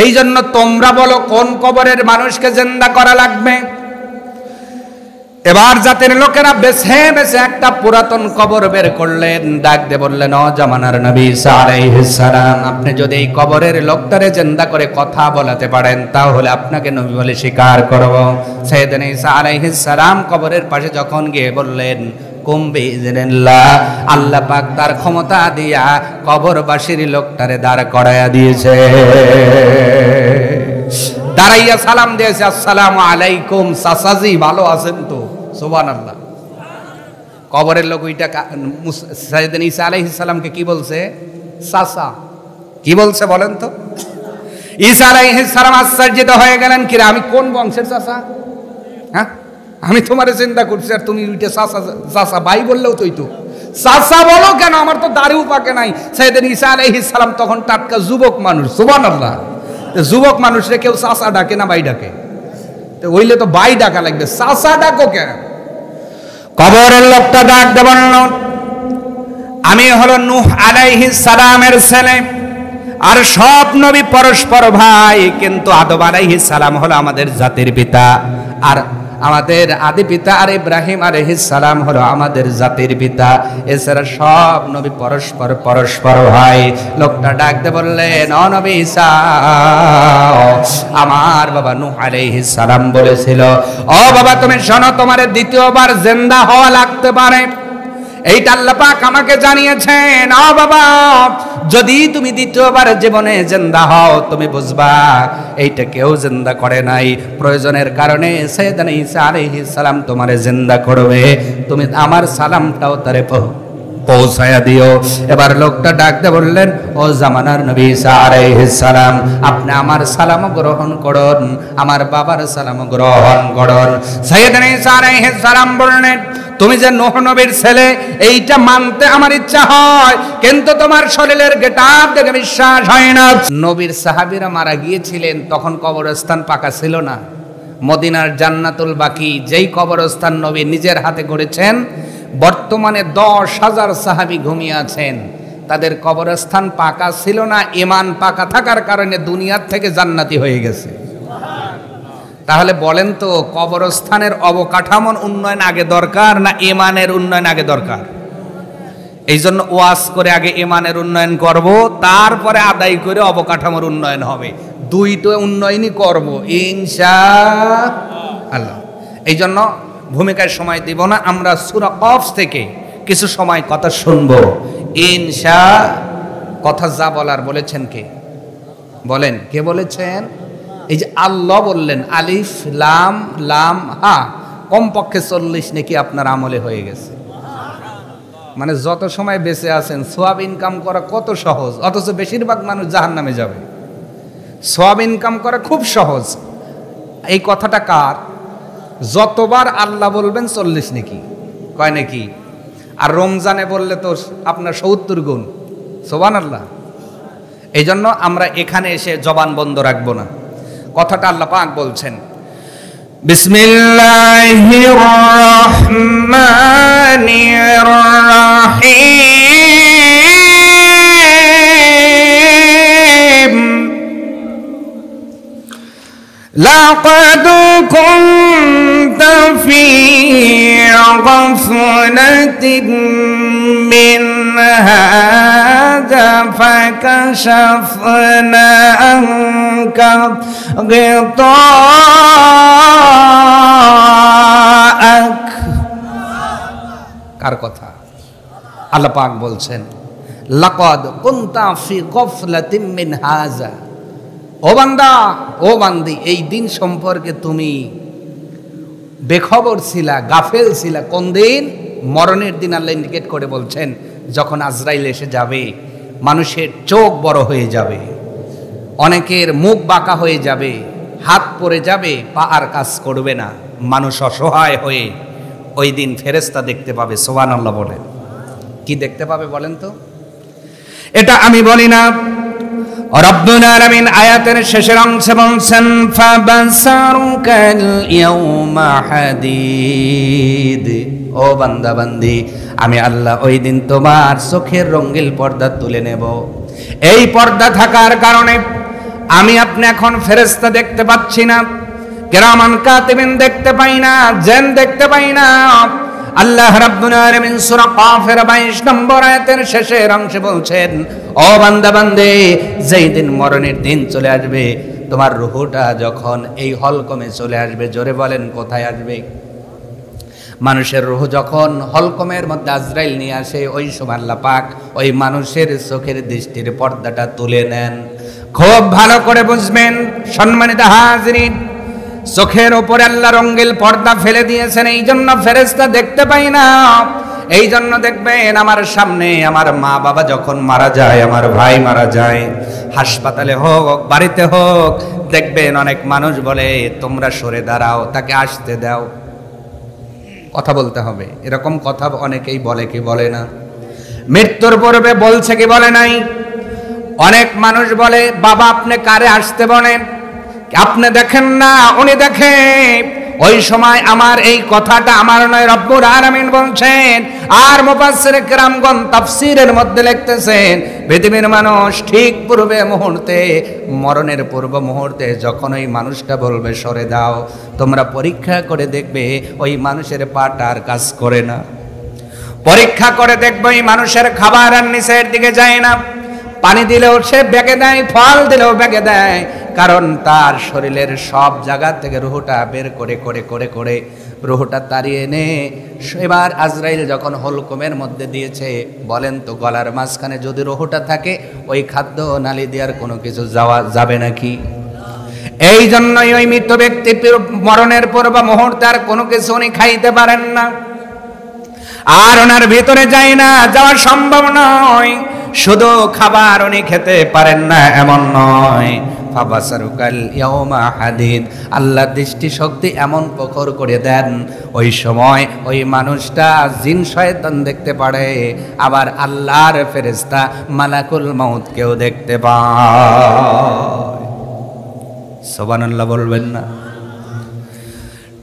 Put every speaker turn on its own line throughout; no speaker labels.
এই জন্য তোমরা বলো কোন কবরের মানুষকে জিন্দা করা লাগবে। এবার জাতির লোকেরা বেছে বেছে একটা পুরাতন কবর বের করলেন, ডাক দিয়ে বললেন, ও জামানার নবী ঈসা আলাইহিস সালাম, আপনি যদি এই কবরের লোকটারে জিন্দা করে কথা বলাতে পারেন তাহলে আপনাকে নবী বলে স্বীকার করব। সাইয়েদনা ঈসা আলাইহিস সালাম কবরের পাশে যখন গিয়ে বললেন, কুম বিইজনিল্লাহ, আল্লাহ পাক তার ক্ষমতা দিয়া কবরবাসীর লোকটারে দাঁড় করায়া দিয়েছে। দাঁড়াইয়া সালাম দিয়েছে, আসসালামু আলাইকুম চাচাজি, ভালো আছেন তো? সুবহানাল্লাহ। কবরের লোক ওইটা সাইয়েদনা ঈসা আলাইহিস সালামকে কি বলছে? চাচা। কি বলছে বলেন তো? ঈসা আলাইহিস সালাম আশ্চর্যিত হয়ে গেলেন, কি রে আমি কোন বংশের চাচা? হ্যাঁ, আমি তোমারে চিন্তা করছি আর তুমি ওইটা চাচা চাচা ভাই বললেও তুই তো চাচা বলো কেন? আমার তো দাড়িও পাকে নাই। সাইয়েদনা ঈসা আলাইহিস সালাম তখন টাটকা যুবক মানুষ। সুবহানাল্লাহ। যুবক মানুষরে কেউ চাচা ডাকে না ভাই ডাকে? তো হইলে তো ভাই ডাকা লাগবে, চাচা ডাকো কেন? কবরের লোকটা ডাক দেব, আমি হলো নূহ আলাইহিস সালামের ছেলে, আর সব নবী পরস্পর ভাই, কিন্তু আদম আলাইহিস সালাম হলো আমাদের জাতির পিতা, আর আমাদের আদি পিতা আর ইব্রাহিম আলাইহিস সালাম হলো আমাদের জাতির পিতা। এছাড়া সব নবী পরস্পর পরস্পর ভাই। লোকটা ডাকতে বললেন, ও নবী ঈসা, আমার বাবা নূহ আলাইহিস সালাম বলেছিল, ও বাবা তুমি শোনো, তোমার দ্বিতীয়বার জিন্দা হওয়া লাগতে পারে, এইটা আল্লাহ পাক আমাকে জানিয়েছেন। ও বাবা, যদি তুমি দ্বিতীয়বার জীবনে জিন্দা হও তুমি বুঝবা এইটা কেউ জিন্দা করে নাই, প্রয়োজনের কারণে সাইয়েদনা ঈসা আলাইহিস সালাম তোমারে জিন্দা করবে, তুমি আমার সালামটাও তারে পৌঁছায়া দিও। এবার লোকটা ডাকতে বললেন, ও জামানার নবী ঈসা আলাইহিস সালাম, আপনি আমার সালাম গ্রহণ করুন, আমার বাবার সালাম গ্রহণ করুন। সাইয়েদনা ঈসা আলাইহিস সালাম বললেন, তুমি যে নূহ নবীর ছেলে এইটা মানতে আমার ইচ্ছা হয়, কিন্তু তোমার শরীরের গেটআপ দেখে বিশ্বাস হয় না। নবীর সাহাবীরা মারা গিয়েছিলেন, তখন কবরস্থান পাকা ছিল না। মদিনার জান্নাতুল বাকি যেই কবরস্থান নবী নিজের হাতে করেছেন, বর্তমানে 10,000 সাহাবী ঘুমিয়ে আছেন, তাদের কবরস্থান পাকা ছিল না। ঈমান পাকা থাকার কারণে দুনিয়ার থেকে জান্নাতি হয়ে গেছে। তাহলে বলেন তো, কবরস্থানের অবকাঠামোর উন্নয়ন আগে দরকার না ঈমানের উন্নয়ন আগে দরকার? এই জন্য ওয়াজ করে আগে ঈমানের উন্নয়ন করব, তারপরে আদায় করে অবকাঠামোর উন্নয়ন হবে। দুইটো উন্নয়নই করব ইনশাআল্লাহ। এই জন্য ভূমিকায় সময় দিব না, আমরা সূরা কফ থেকে কিছু সময় কথা শুনবো কথা যা বলার বলেছেন কে? বলেন, কে বলেছেন? এই যে আল্লাহ বললেন, আলিফ লাম লাম হা, কমপক্ষে 40 নাকি আপনার আমলে হয়ে গেছে। মানে যত সময় বেঁচে আছেন সওয়াব ইনকাম করা কত সহজ, অথচ বেশিরভাগ মানুষ জাহান্নামে যাবে। সওয়াব ইনকাম করা খুব সহজ। এই কথাটা কার? যতবার আল্লাহ বলবেন 40 নাকি, কয় নাকি? আর রমজানে বললে তো আপনার 70 গুণ। সুবহানাল্লাহ। এই জন্য আমরা এখানে এসে জবান বন্ধ রাখবো না। কথাটা আল্লাহ পাক বলছেন, বিসমিল্লাহির রহমানির রহিম, লাকাদ কুনতা ফী গাফলাতিন মিন হাযা ফাকাশাফনা আনকা গিতাআক। কার কথা? আল্লাহ পাক বলছেন, লাকাদ কুনতা ফী গাফলাতিন মিন হাযা, ও বান্দা, ও বান্দি, এই দিন সম্পর্কে তুমি বেখবর ছিলা, গাফেল ছিলা। কোন দিন? মরণের দিন। আল্লাহ ইন্ডিকেট করে বলছেন, যখন আজরাইল এসে যাবে, মানুষের চোখ বড় হয়ে যাবে, অনেকের মুখ বাঁকা হয়ে যাবে, হাত পড়ে যাবে, পা আর কাজ করবে না, মানুষ অসহায় হয়ে ওই দিন ফেরেশতা দেখতে পাবে। সুবহানাল্লাহ বলেন। কি দেখতে পাবে বলেন তো? এটা আমি বলি না, রব্বুল আলামিন আয়াতের শেষের অংশে বলছেন, ফাবাসারুকাল ইয়াউমা হাদিদ, ও বান্দা বান্দি, আমি আল্লাহ ওই দিন তোমার চোখের রঙিন পর্দা তুলে নেব। এই পর্দা থাকার কারণে আমি আপনি এখন ফেরেশতা দেখতে পাচ্ছি না, কিরামান কাতিবিন দেখতে পাই না, জিন দেখতে পাই না। আল্লাহ রাব্বুল আলামিন সূরা কাফের 22 নম্বর আয়াতের শেষের অংশে বলছেন, ও বান্দা বান্দে, যেই দিন মরণের দিন চলে আসবে, তোমার রূহটা যখন এই হলকমে চলে আসবে, জোরে বলেন কোথায় আসবে? মানুষের রূহ যখন হলকমের মধ্যে আজরাইল নিয়ে আসে, ওই সময় আল্লাহ পাক ওই মানুষের চোখের দৃষ্টির পর্দাটা তুলে নেন। খুব ভালো করে বুঝবেন সম্মানিত হাজিরিন, চোখের উপরে আল্লাহ রঙ্গিল পর্দা ফেলে দিয়েছেন, এই জন্য ফেরেশতা দেখতে পাই না। এই জন্য দেখবেন আমার সামনে আমার মা বাবা যখন মারা যায়, আমার ভাই মারা যায়, হাসপাতালে হোক বাড়িতে হোক, দেখবেন অনেক মানুষ বলে তোমরা সরে দাঁড়াও, তাকে আসতে দাও। কথা বলতে হবে, এরকম কথা অনেকেই বলে কি বলে না? মৃত্যুর পূর্বে বলছে কি বলে নাই? অনেক মানুষ বলে বাবা আপনি কারে আসতে বলেন, আপনি দেখেন না উনি দেখে। ওই সময় আমার এই কথাটা আমার নয়, রব্বুল আলামিন বলছেন। আর মুফাসসির কিরামগণ তাফসীরের মধ্যে লিখতেছেন, পৃথিবীর মানুষ ঠিক পূর্বে মুহূর্তে, মরণের পূর্ব মুহূর্তে যখন ওই মানুষটা বলবে সরে দাও, তোমরা পরীক্ষা করে দেখবে ওই মানুষের পাটা আর কাজ করে না। পরীক্ষা করে দেখবে ওই মানুষের খাবার আর নিচের দিকে যায় না, পানি দিলেও সে ব্যাগে দেয়, ফল দিলেও ব্যাগে দেয়, কারণ তার শরীরের সব জায়গা থেকে রুহটা বের করে করে করে করে রুহটা তাড়িয়ে এনে এবার আজরাইল যখন হলকমের মধ্যে দিয়েছে, বলেন তো গলার মাঝখানে যদি রুহটা থাকে, ওই খাদ্য নালী দেওয়ার কোনো কিছু যাওয়া যাবে নাকি? এই জন্যই ওই মৃত ব্যক্তি মরণের পর বা মুহূর্তে আর কোনো কিছু উনি খাইতে পারেন না, আর ওনার ভিতরে যায় না, যাওয়া সম্ভব নয়। শুধু খাবার উনি খেতে পারেন না এমন নয়, ফাবাসারুকাল ইয়াউমা হাদিদ, আল্লাহ দৃষ্টি শক্তি এমন প্রখর করে দেন, ওই সময় ওই মানুষটা জিন শয়তান দেখতে পারে, আবার আল্লাহর ফেরেশতা মালাকুল মাউতকেও দেখতে পায়। সুবহানাল্লাহ বলবেন না?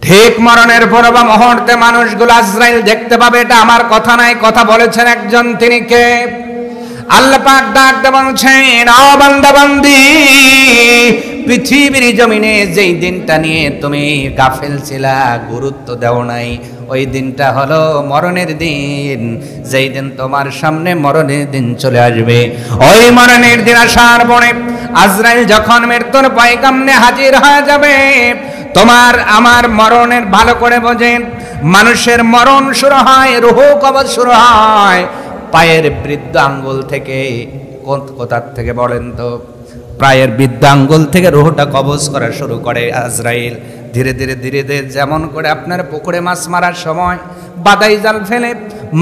ঠিক মরণের পর বা মুহূর্তে মানুষগুলো আজরাইল দেখতে পাবে, এটা আমার কথা নাই, কথা বলেছেন একজন, তিনি কে? আল্লাহ পাক ডাকতে বলছেন, ও বান্দা বান্দি, পৃথিবীর জমিনে যেই দিনটা নিয়ে তুমি গাফেল ছিলা, গুরুত্ব দাও নাই, ওই দিনটা হলো মরণের দিন। যেই দিন তোমার সামনে মরণের দিন চলে আসবে, ওই মরণের দিন আসার পরে আজরাইল যখন মৃত্যুর পয়গামে হাজির হয়ে যাবে, তোমার আমার মরণের ভালো করে বোঝেন, মানুষের মরণ শুরু হয়, রূহ কবজ শুরু হয় পায়ের বৃদ্ধ আঙ্গুল থেকে। কোথার থেকে বলেন তো? পায়ের বৃদ্ধ আঙ্গুল থেকে রূহটা কবজ করা শুরু করে আজরাইল। ধীরে ধীরে ধীরে ধীরে, যেমন করে আপনার পুকুরে মাছ মারার সময় বাদাই জাল ফেলে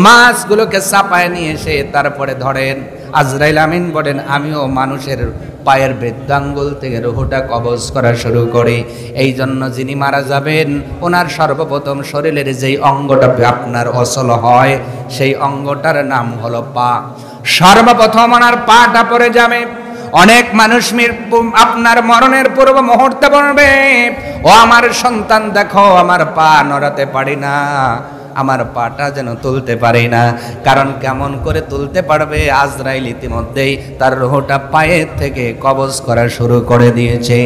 মাছগুলোকে চাপায় নিয়ে এসে তারপরে ধরেন, আজরাইল আমিন বলেন আমিও মানুষের পায়ের বৃদ্ধাঙ্গুল থেকে রূহটা কবজ করা শুরু করি। এই জন্য যিনি মারা যাবেন, ওনার সর্বপ্রথম শরীরের যেই অঙ্গটা আপনার অচল হয়, সেই অঙ্গটার নাম হলো পা। সর্বপ্রথম ওনার পাটা পড়ে যাবে। অনেক মানুষ আপনার মরণের পূর্ব মুহূর্তে বলবে, ও আমার সন্তান দেখো আমার পা নড়াতে পারি না, আমার পাটা যেন তুলতে পারি না। কারণ কেমন করে তুলতে পারবে? আজরাইল ইতিমধ্যেই তার রূহটা পায়ের থেকে কবজ করা শুরু করে দিয়েছে।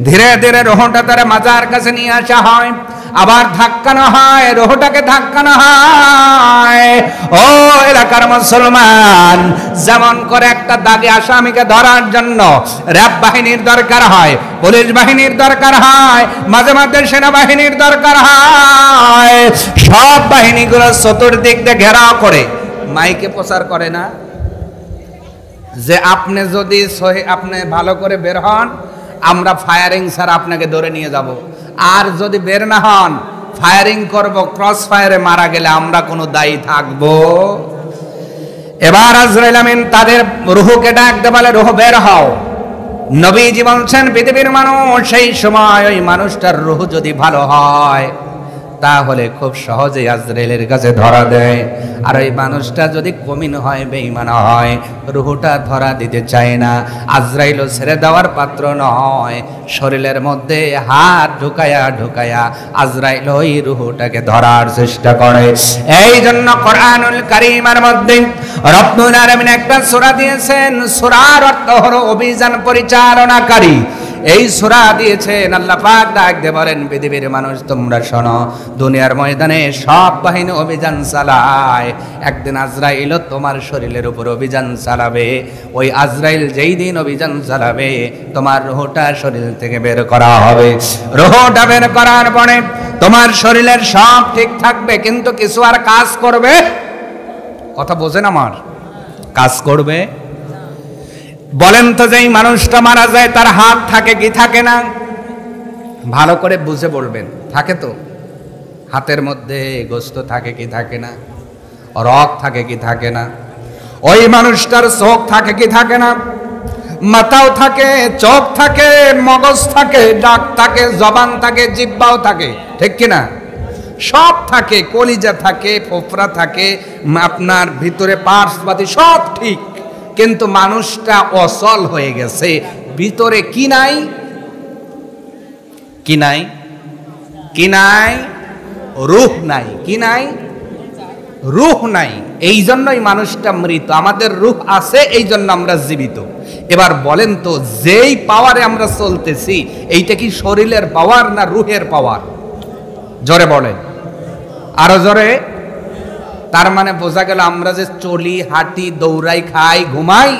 ধীরে ধীরে রূহটা তার মাজার কাছে নিয়ে আসা হয়, আবার ধাক্কানো হয়, রূহটাকে ধাক্কানো হয়। ও এলাকার মুসলমান, যেমন করে একটা দাগে আসামিকে ধরার জন্য র‍্যাব বাহিনীর দরকার হয়, পুলিশ বাহিনীর দরকার হয়, মাঝে মাঝে সেনাবাহিনীর দরকার হয়, সব বাহিনীগুলো চতুর্দিক দিয়ে ঘেরাও করে মাইকে প্রচার করে না যে আপনি যদি আপনি ভালো করে বের হন, আমরা ফায়ারিং ছাড়া আপনাকে ধরে নিয়ে যাব, আর যদি বের না হন ফায়ারিং করব, ক্রস ফায়ারে মারা গেলে আমরা কোনো দায়ী থাকবো? এবার আজরাইল আমিন তাদের রূহকে ডাকতে বলে, রূহ বের হও। নবীজি বলছেন, পৃথিবীর মানুষ সেই সময় ওই মানুষটার রূহ যদি ভালো হয় তাহলে খুব সহজেই আজরাইলের কাছে ধরা দেয়। আর ওই মানুষটা যদি কমিন হয়, বেঈমান হয়, রূহটা ধরা দিতে চায় না, আজরাইলও ছেড়ে দেওয়ার পাত্র নয়। শরীরের মধ্যে হাত ঢুকায়া ঢুকায়া আজরাইল ওই রূহটাকে ধরার চেষ্টা করে। এই জন্য কোরআনুল কারীমের মধ্যে রব্বুল আলামিন একটা সূরা দিয়েছেন, সূরার অর্থ হলো অভিযান পরিচালনাকারী। এই সূরা দিয়েছেন আল্লাহ পাক ডাক দিয়ে বলেন, পৃথিবীর মানুষ তোমরা শোনো, দুনিয়ার ময়দানে সব বাহিনী অভিযান চালায়, একদিন আজরাইল তোমার শরীরের উপর অভিযান চালাবে। ওই আজরাইল যেই দিন অভিযান চালাবে, তোমার রূহটা শরীর থেকে বের করা হবে। রূহটা বের করার পরে তোমার শরীরের সব ঠিক থাকবে, কিন্তু কিছু আর কাজ করবে, কথা বোঝেন আমার, কাজ করবে। বলেন তো, যেই মানুষটা মারা যায় তার হাত থাকে কি থাকে না? ভালো করে বুঝে বলবেন, থাকে তো। হাতের মধ্যে গোস্ত থাকে কি থাকে না? রক্ত থাকে কি থাকে না? ওই মানুষটার চোখ থাকে কি থাকে না? মাথাও থাকে, চোখ থাকে, মগজ থাকে, দাঁত থাকে, জবান থাকে, জিহ্বাও থাকে, ঠিক কিনা? সব থাকে, কলিজা থাকে, ফোফরা থাকে, আপনার ভিতরে পার্শ্ববাদী সব ঠিক, কিন্তু মানুষটা অচল হয়ে গেছে। ভিতরে কি নাই? কি নাই? কি নাই? রূহ নাই। কি নাই? রূহ নাই। এই জন্যই মানুষটা মৃত। আমাদের রূহ আছে, এই জন্য আমরা জীবিত। এবার বলেন তো, যেই পাওয়ারে আমরা চলতেছি, এইটা কি শরীরের পাওয়ার না রূহের পাওয়ার? জোরে বলেন, আরো জোরে। তার মানে বোঝা গেল আমরা যে চলি, হাঁটি, দৌড়াই, খাই, ঘুমাই,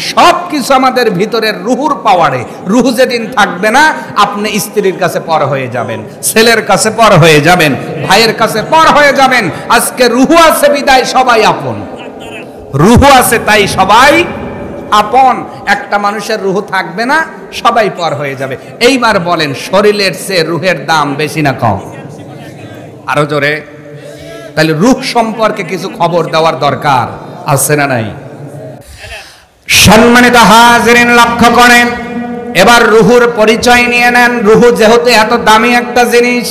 সব কিছু আমাদের ভিতরের রুহুর পাওয়ারে। রুহু যেদিন থাকবে না, আপনি স্ত্রীর কাছে পর হয়ে যাবেন, ছেলের কাছে পর হয়ে যাবেন, ভাইয়ের কাছে পর হয়ে যাবেন। আজকে রুহু আছে বিদায় সবাই আপন, রুহু আছে তাই সবাই আপন। একটা মানুষের রুহু থাকবে না, সবাই পর হয়ে যাবে। এইবার বলেন, শরীরের চেয়ে রুহের দাম বেশি না কম? আরো জোরে। তাহলে রূহ সম্পর্কে কিছু খবর দেওয়ার দরকার আছে না নাই? সম্মানিত হাজিরিন, লক্ষ্য করেন, এবার রূহুর পরিচয় নিয়ে নেন। রূহু যেহেতু এত দামি একটা জিনিস,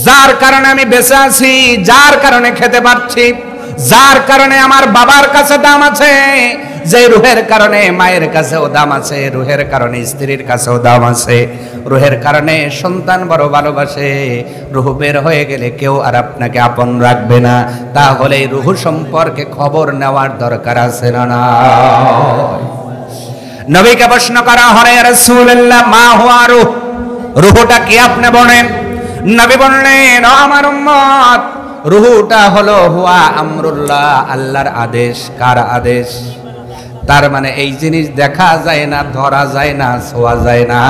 যার কারণে আমি বেঁচে আছি, যার কারণে খেতে পারছি, যার কারণে আমার বাবার কাছে দাম আছে, যে রুহের কারণে মায়ের কাছেও দাম আছে, রুহের কারণে স্ত্রীর কাছেও দাম আছে, রুহের কারণে সন্তান বড় ভালোবাসে। রুহ বের হয়ে গেলে কেউ আর আপনাকে আপন রাখবে না। তাহলে রুহ সম্পর্কে খবর নেওয়ার দরকার আছে না? না। নবীকে প্রশ্ন করা হয়, ইয়া রাসূলুল্লাহ, মা হুয়া রূহ? রুহটা কি আপনি বলেন? নবী বললেন, ও আমার উম্মত, রুহটা হলো হুয়া আমরুল্লাহ, আল্লাহর আদেশ। কার আদেশ? তার মানে এই জিনিস দেখা যায় না, ধরা যায় না, ছোঁয়া যায় না,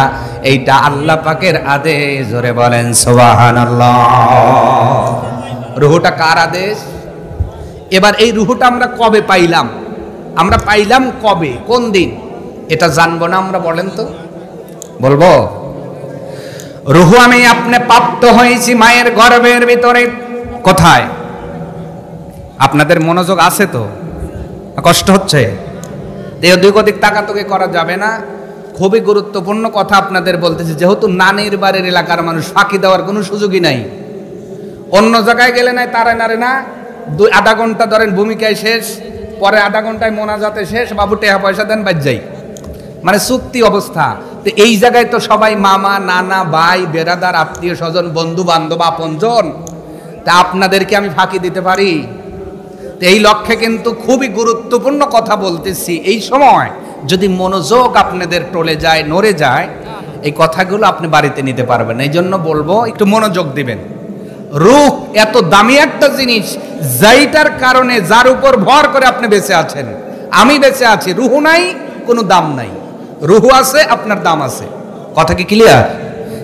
এইটা আল্লাহ পাকের আদেশ। জোরে বলেন সুবহানাল্লাহ। রুহটা কার আদেশ? এবার এই রুহটা আমরা কবে পাইলাম? আমরা পাইলাম কবে, কোন দিন? এটা জানবো না আমরা? বলেন তো, বলবো? রুহ আমি আপনি প্রাপ্ত হয়েছি মায়ের গর্ভের ভিতরে। কোথায়? আপনাদের মনোযোগ আছে তো? কষ্ট হচ্ছে? এদিক ওদিক তাকাতুকি করা যাবে না। খুবই গুরুত্বপূর্ণ কথা আপনাদের বলতেছি। যেহেতু নানির বাড়ির এলাকার মানুষ, ফাঁকি দেওয়ার কোনো সুযোগই নাই। অন্য জায়গায় গেলে নাই তারাই নারে না, আধা ঘন্টা ধরেন ভূমিকায় শেষ, পরে আধা ঘন্টায় মোনাজাতে শেষ, বাবু টেহা পয়সা দেন, বাদ যাই, মানে চুক্তি অবস্থা। তো এই জায়গায় তো সবাই মামা, নানা, ভাই, বেরাদার, আত্মীয় স্বজন, বন্ধু বান্ধব, আপনজন। তা আপনাদেরকে আমি ফাঁকি দিতে পারি? এই লক্ষ্যে কিন্তু খুবই গুরুত্বপূর্ণ কথা বলতেছি। এই সময় যদি মনোযোগ আপনাদের টলে যায়, নড়ে যায়, এই কথাগুলো আপনি বাড়িতে নিতে পারবেন। এই জন্য বলবো, একটু মনোযোগ দিবেন। রূহ এত দামি একটা জিনিস, যাইটার কারণে, যার উপর ভর করে আপনি বেঁচে আছেন। আমি বেঁচে আছি, রূহ নাই, কোনো দাম নাই। রূহ আছে, আপনার দাম আছে। কথা কি ক্লিয়ার?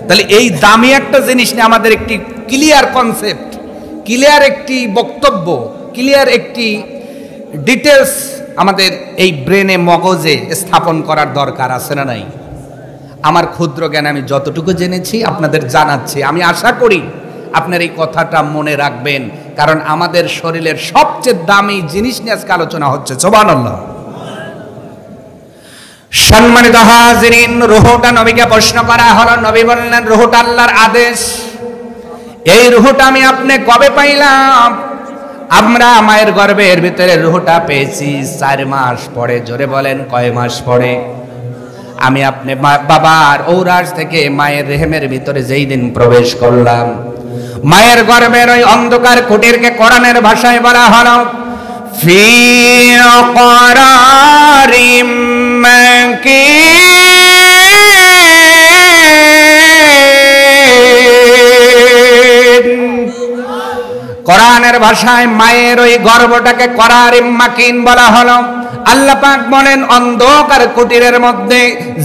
তাহলে এই দামি একটা জিনিস নিয়ে আমাদের একটি ক্লিয়ার কনসেপ্ট, ক্লিয়ার একটি বক্তব্য, ক্লিয়ার একটি ডিটেলস আমাদের এই ব্রেনে, মগজে স্থাপন করার দরকার আছে না নাই? আমার ক্ষুদ্র জ্ঞান আমি যতটুকু জেনেছি আপনাদের জানাচ্ছি। আমি আশা করি আপনার এই কথাটা মনে রাখবেন, কারণ আমাদের শরীরের সবচেয়ে দামি জিনিস নিয়ে আজকে আলোচনা হচ্ছে। সুবহানাল্লাহ। সম্মানিত হাজিরিন, রূহটা নবীকে প্রশ্ন করা হলো। নবী বললেন, রূহটা আল্লাহর আদেশ। এই রূহটা আমি আপনি কবে পাইলাম? আমরা মায়ের গর্ভের ভিতরে রূহটা পেয়েছি 4 মাস পরে। জোরে বলেন, কয় মাস পরে? আমি আপনি বাবার ঔরাস থেকে মায়ের রেহেমের ভিতরে যেই দিন প্রবেশ করলাম, মায়ের গর্ভের ওই অন্ধকার কুটিরকে কোরআনের ভাষায় বলা হলো ফি করারিম মাকিন। কোরআনের ভাষায় মায়ের ওই গর্ভটাকে করারিম মাকিন বলা হলো। আল্লাহ পাক বলেন, অন্ধকার কুটিরের মধ্যে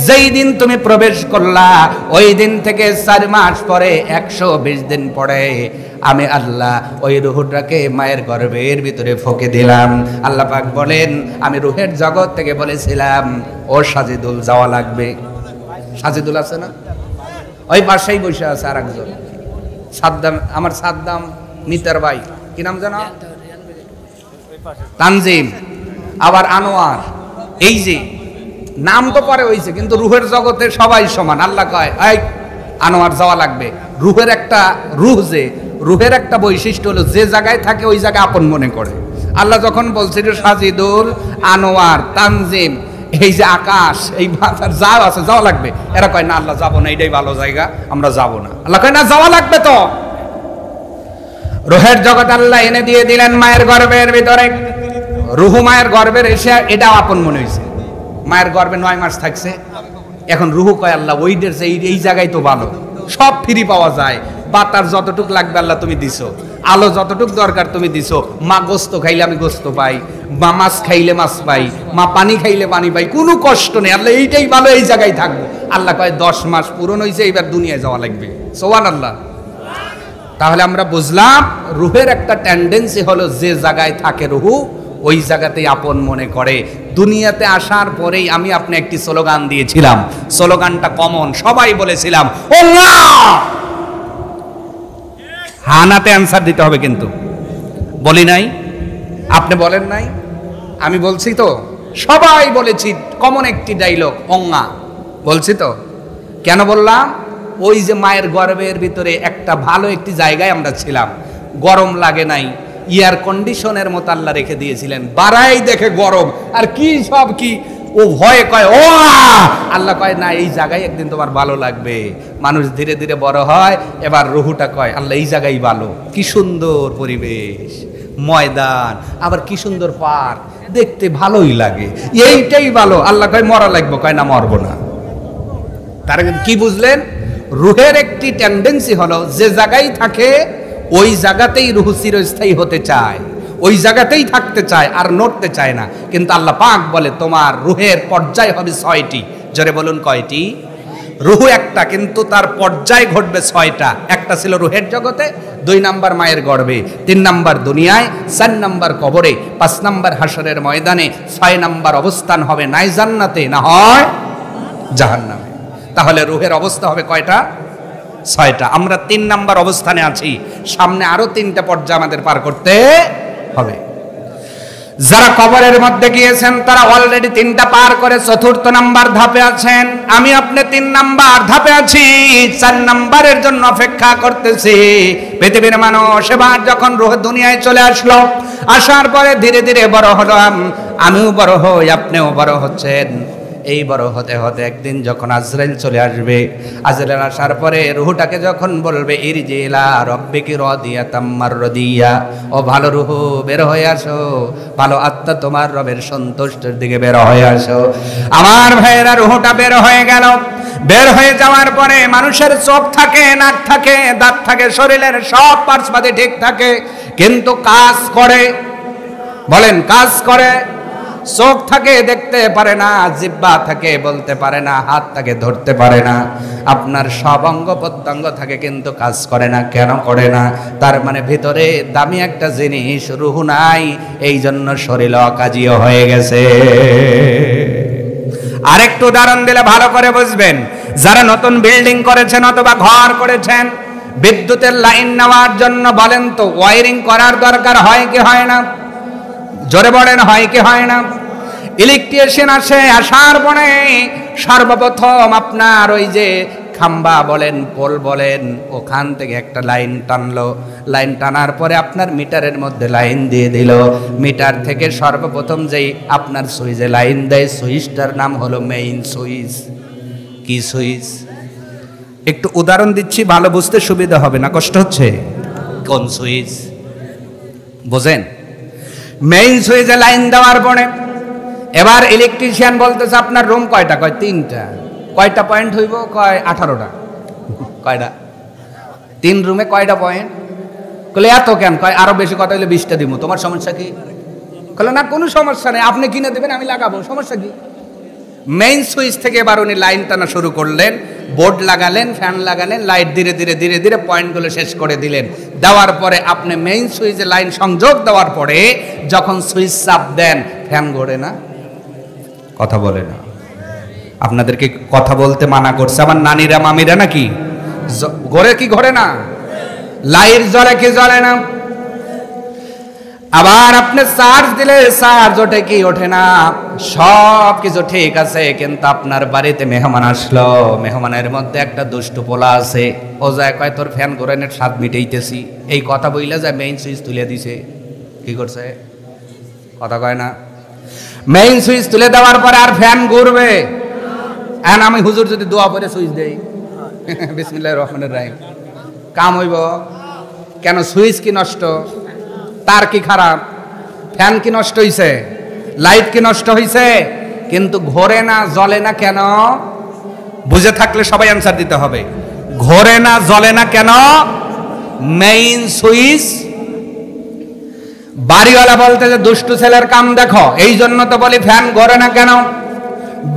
যেই দিন তুমি প্রবেশ করলা, ওই দিন থেকে 4 মাস পরে 120 দিন পরে আমি আল্লাহ ওই রূহটাকে মায়ের গর্ভের ভিতরে ফুঁকে দিলাম। আল্লাহ পাক বলেন, আমি রূহের জগৎ থেকে বলেছিলাম ও সাজিদুল যাওয়া লাগবে। সাজিদুল আছে না, ওই পাশেই বসে আছে আর একজন সাদ্দাম, আমার সাদ্দাম মিতার ভাই, কি নাম জানো? তানজিম, আবার আনোয়ার। এই যে নাম তো পরে হয়েছে, কিন্তু রুহের জগতে সবাই সমান। আল্লাহ কয়, এই আনোয়ার যাওয়া লাগবে। রুহের একটা রুহের একটা বৈশিষ্ট্য হলো যে জায়গায় থাকে ওই জায়গায় আপন মনে করে। আল্লাহ যখন বলছিল সাজিদুল, আনোয়ার, তানজিম, এই যে আকাশ, এই বাজার যা আছে যাওয়া লাগবে, এরা কয় না আল্লাহ যাবো না, এইটাই ভালো জায়গা, আমরা যাবো না। আল্লাহ কয় না, যাওয়া লাগবে তো। রুহের জগৎ আল্লাহ এনে দিয়ে দিলেন মায়ের গর্ভের ভিতরে। রুহু মায়ের গর্ভের এসে এটাও আপন মনে হয়েছে। মায়ের গর্ভে 9 মাস থাকছে। এখন রুহু কয় আল্লাহ ওইদের যে এই জায়গায় তো ভালো, সব ফ্রি পাওয়া যায়, বাতার যতটুক লাগবে আল্লাহ তুমি দিছো, আলো যতটুক দরকার তুমি দিছো। মা গোস্ত খাইলে আমি গোস্ত পাই, মা মাছ খাইলে মাছ পাই, মা পানি খাইলে পানি পাই, কোনো কষ্ট নেই। আল্লাহ এইটাই ভালো, এই জায়গায় থাকবো। আল্লাহ কয় 10 মাস পূরণ হয়েছে, এবার দুনিয়ায় যাওয়া লাগবে। সুবহানাল্লাহ। তাহলে আমরা বুঝলাম রুহের একটা টেন্ডেন্সি হলো যে জায়গায় থাকে রুহু ওই জায়গাতেই আপন মনে করে। দুনিয়াতে আসার পরেই আমি আপনি একটি স্লোগান দিয়েছিলাম, স্লোগানটা কমন, সবাই বলেছিলাম আল্লাহ। হানাতে অ্যান্সার দিতে হবে, কিন্তু বলি নাই, আপনি বলেন নাই, আমি বলছি তো, সবাই বলেছি কমন একটি ডায়লগ, অঙ্গা বলছি তো। কেন বললাম? ওই যে মায়ের গর্ভের ভিতরে একটা ভালো একটি জায়গায় আমরা ছিলাম, গরম লাগে নাই, এয়ার কন্ডিশনের মতো আল্লাহ রেখে দিয়েছিলেন। বাড়াই দেখে গরম, আর কি সব কি, ও ভয়ে কয় ও আল্লাহ কয় না, এই জায়গায় একদিন তোমার ভালো লাগবে। মানুষ ধীরে ধীরে বড় হয়, এবার রুহুটা কয় আল্লাহ এই জায়গায় ভালো, কি সুন্দর পরিবেশ, ময়দান, আবার কি সুন্দর পার্ক, দেখতে ভালোই লাগে, এইটাই ভালো। আল্লাহ কয় মরা লাগবে, কয় না মরবো না। তার কি বুঝলেন? রুহের একটি টেন্ডেন্সি হলো যে জায়গায় থাকে ওই জায়গাতেই রুহ চিরস্থায়ী হতে চায়, ওই জায়গাতেই থাকতে চায়, আর নড়তে চায় না। কিন্তু আল্লাহ পাক বলে তোমার রুহের পর্যায় হবে 6টি। জোরে বলুন কয়টি? রুহু একটা, কিন্তু তার পর্যায় ঘটবে 6টা। একটা ছিল রুহের জগতে, 2 নাম্বার মায়ের গর্ভে, 3 নাম্বার দুনিয়ায়, 4 নাম্বার কবরে, 5 নাম্বার হাসরের ময়দানে, 6 নাম্বার অবস্থান হবে নাই জান্নাতে না হয় জাহান্নামে। তাহলে রুহের অবস্থা হবে কয়টা? 6টা। আমরা 3 নাম্বার অবস্থানে আছি, সামনে আরো 3টা পর্যায়ে আমাদের পার করতে হবে। যারা কবরের মধ্যে গিয়েছেন তারা অলরেডি 3টা পার করে 4র্থ নাম্বার ধাপে আছেন। আমি আপনি 3 নাম্বার ধাপে আছি, 4 নাম্বারের জন্য অপেক্ষা করতেছি। পৃথিবীর মানুষ এবার যখন রুহ দুনিয়ায় চলে আসলো, আসার পরে ধীরে ধীরে বড় হলাম, আমিও বড় হই, আপনিও বড় হচ্ছেন। এই বড় হতে হতে একদিন যখন আজরাইল চলে আসবে, আজরাইল আসার পরে রুহটাকে যখন বলবে ইরজিলা রব্বিকি রাদিয়াতাম মারদিয়া, ও ভালো রুহ বের হয়ে আসো, ভালো আত্মা তোমার রবের সন্তুষ্টির দিকে বের হয়ে আসো। আমার ভাইয়েরা, রুহটা বের হয়ে গেল। বের হয়ে যাওয়ার পরে মানুষের চোখ থাকে, নাক থাকে, দাঁত থাকে, শরীরের সব পার্টস বাদে ঠিক থাকে, কিন্তু কাজ করে, বলেন কাজ করে। চোখ থাকে দেখতে পারে না, জিহ্বা থাকে বলতে পারে না, হাত থাকে ধরতে পারে না, আপনার সব অঙ্গ প্রত্যঙ্গ থাকে কিন্তু কাজ করে না। কেন করে না? তার মানে ভিতরে দামি একটা জিনিস রুহ নাই, এই জন্য শরীর অকাজীয় হয়ে গেছে। আরেকটু উদাহরণ দিলে ভালো করে বুঝবেন। যারা নতুন বিল্ডিং করেছেন অথবা ঘর করেছেন, বিদ্যুতের লাইন নেওয়ার জন্য বলেন তো ওয়ারিং করার দরকার হয় কি হয় না? জোরে বলেন হয় কি হয় না? ইলেকট্রিশিয়ান আসে, আসার পরে সর্বপ্রথম আপনার ওই যে খাম্বা বলেন, পোল বলেন, ওখান থেকে একটা লাইন টানলো। লাইন টানার পরে আপনার মিটারের মধ্যে লাইন দিয়ে দিল। মিটার থেকে সর্বপ্রথম যেই আপনার সুইচে লাইন দেয়, সুইচটার নাম হলো মেইন সুইচ। কি সুইচ? একটু উদাহরণ দিচ্ছি, ভালো বুঝতে সুবিধা হবে, না কষ্ট হচ্ছে? কোন সুইচ বোঝেন? মেইন সুইচে লাইন দেওয়ার পরে এবার ইলেকট্রিশিয়ান বলতেছে আপনার রুম কয়টা? কয় 3টা। কয়টা পয়েন্ট হইব? কয় 18টা। কয়টা? 3 রুমে কয়টা পয়েন্ট? কলে এত কেন? কয় আরো বেশি কথা হইলে 20টা দিব। তোমার সমস্যা কি? কলে না কোনো সমস্যা নেই, আপনি কিনে দেবেন আমি লাগাবো, সমস্যা কি? মেইন সুইচ থেকে এবার উনি লাইন টানা শুরু করলেন, বোর্ড লাগালেন, ফ্যান লাগালেন, লাইট ধীরে ধীরে ধীরে ধীরে পয়েন্টগুলো শেষ করে দিলেন। দেওয়ার পরে আপনি মেইন সুইচে লাইন সংযোগ দেওয়ার পরে যখন সুইচ চাপ দেন ফ্যান ঘোরে না? কথা বলে না। আপনাদেরকে কথা বলতে মানা করছে আমার নানিরা মামিরা নাকি? ঘোরে কি ঘোরে না? লাইট জ্বলে কি জ্বলে না? আবার আপনি চার্জ দিলে চার্জ ওঠে কি ওঠে না? সব কিছু ঠিক আছে, কিন্তু আপনার বাড়িতে মেহমান আসলো, মেহমানের মধ্যে একটা দুষ্টু পোলা আছে, ও যায় কয় তোর ফ্যান ঘোরানোর স্বাদ মিটাইতেছি, এই কথা বইলা যায় মেইন সুইচ তুলে দিছে। কি করছে? কথা কয় না। মেইন সুইচ তুলে দেওয়ার পরে আর ফ্যান ঘুরবে? এখন আমি হুজুর যদি দোয়া করে সুইচ দেই বিসমিল্লাহির রহমানির রহিম, কাম হইব? কেন? সুইচ কি নষ্ট? তার কি খারাপ? ফ্যান কি নষ্ট হইছে? লাইট কি নষ্ট হইছে? কিন্তু ঘোরে না জ্বলে না কেন? বুঝে থাকলে সবাই অ্যানসার দিতে হবে। ঘোরে না জ্বলে না কেন? Main switch. বাড়িওয়ালা বলতে যে দুষ্টু ছেলের কাম দেখো, এই জন্য তো বলি ফ্যান ঘোরে না কেন।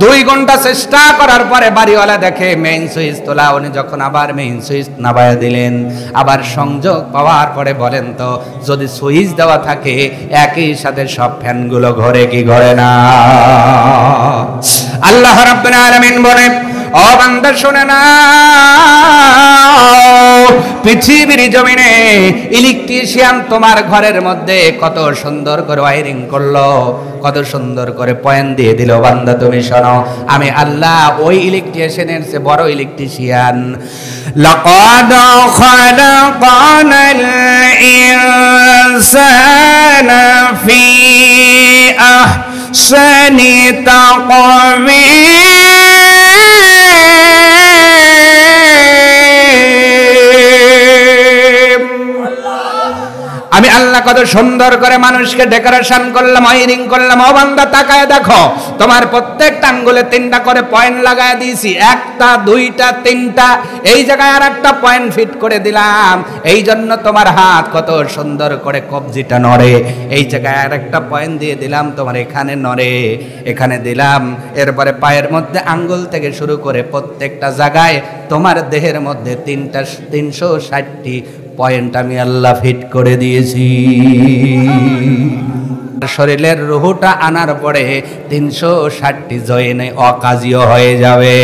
2 ঘন্টা চেষ্টা করার পরে বাড়িওয়ালা দেখে মেইন সুইচ তোলা, উনি যখন আবার মেইন সুইচ নামায়া দিলেন, আবার সংযোগ পাওয়ার পরে বলেন তো যদি সুইচ দেওয়া থাকে একই সাথে সব ফ্যানগুলো ঘোরে কি ঘোরে না? আল্লাহ রাব্বুল আলামিন বলেন, ও বান্দা শুনে না, পৃথিবীর জমিনে ইলেকট্রিশিয়ান তোমার ঘরের মধ্যে কত সুন্দর করে ওয়্যারিং করলো, কত সুন্দর করে পয়েন্ট দিয়ে দিল। বান্দা তুমি শোনো, আমি আল্লাহ ওই ইলেকট্রিশিয়ানের চেয়ে বড় ইলেকট্রিশিয়ান। লাকাদ খালাকানাল ইনসানা ফি আহসানি তাকওয়িম। আমি আল্লাহ কত সুন্দর করে মানুষকে ডেকোরেশন করলাম, ওয়্যারিং করলাম। ও বান্দা তাকায় দেখো, তোমার প্রত্যেকটা আঙ্গুলে 3টা করে পয়েন্ট লাগায় দিয়েছি, 1টা 2টা 3টা, এই জায়গায় আর একটা পয়েন্ট ফিট করে দিলাম। এই জন্য তোমার হাত কত সুন্দর করে কবজিটা নড়ে। এই জায়গায় আর একটা পয়েন্ট দিয়ে দিলাম, তোমার এখানে নড়ে, এখানে দিলাম। এরপরে পায়ের মধ্যে আঙ্গুল থেকে শুরু করে প্রত্যেকটা জায়গায় তোমার দেহের মধ্যে 360টি পয়েন্ট আমি আল্লাহ ফিট করে দিয়েছি। শরীরের রুহটা আনার পরে 360টি জয়েনে অকাজীয় হয়ে যাবে।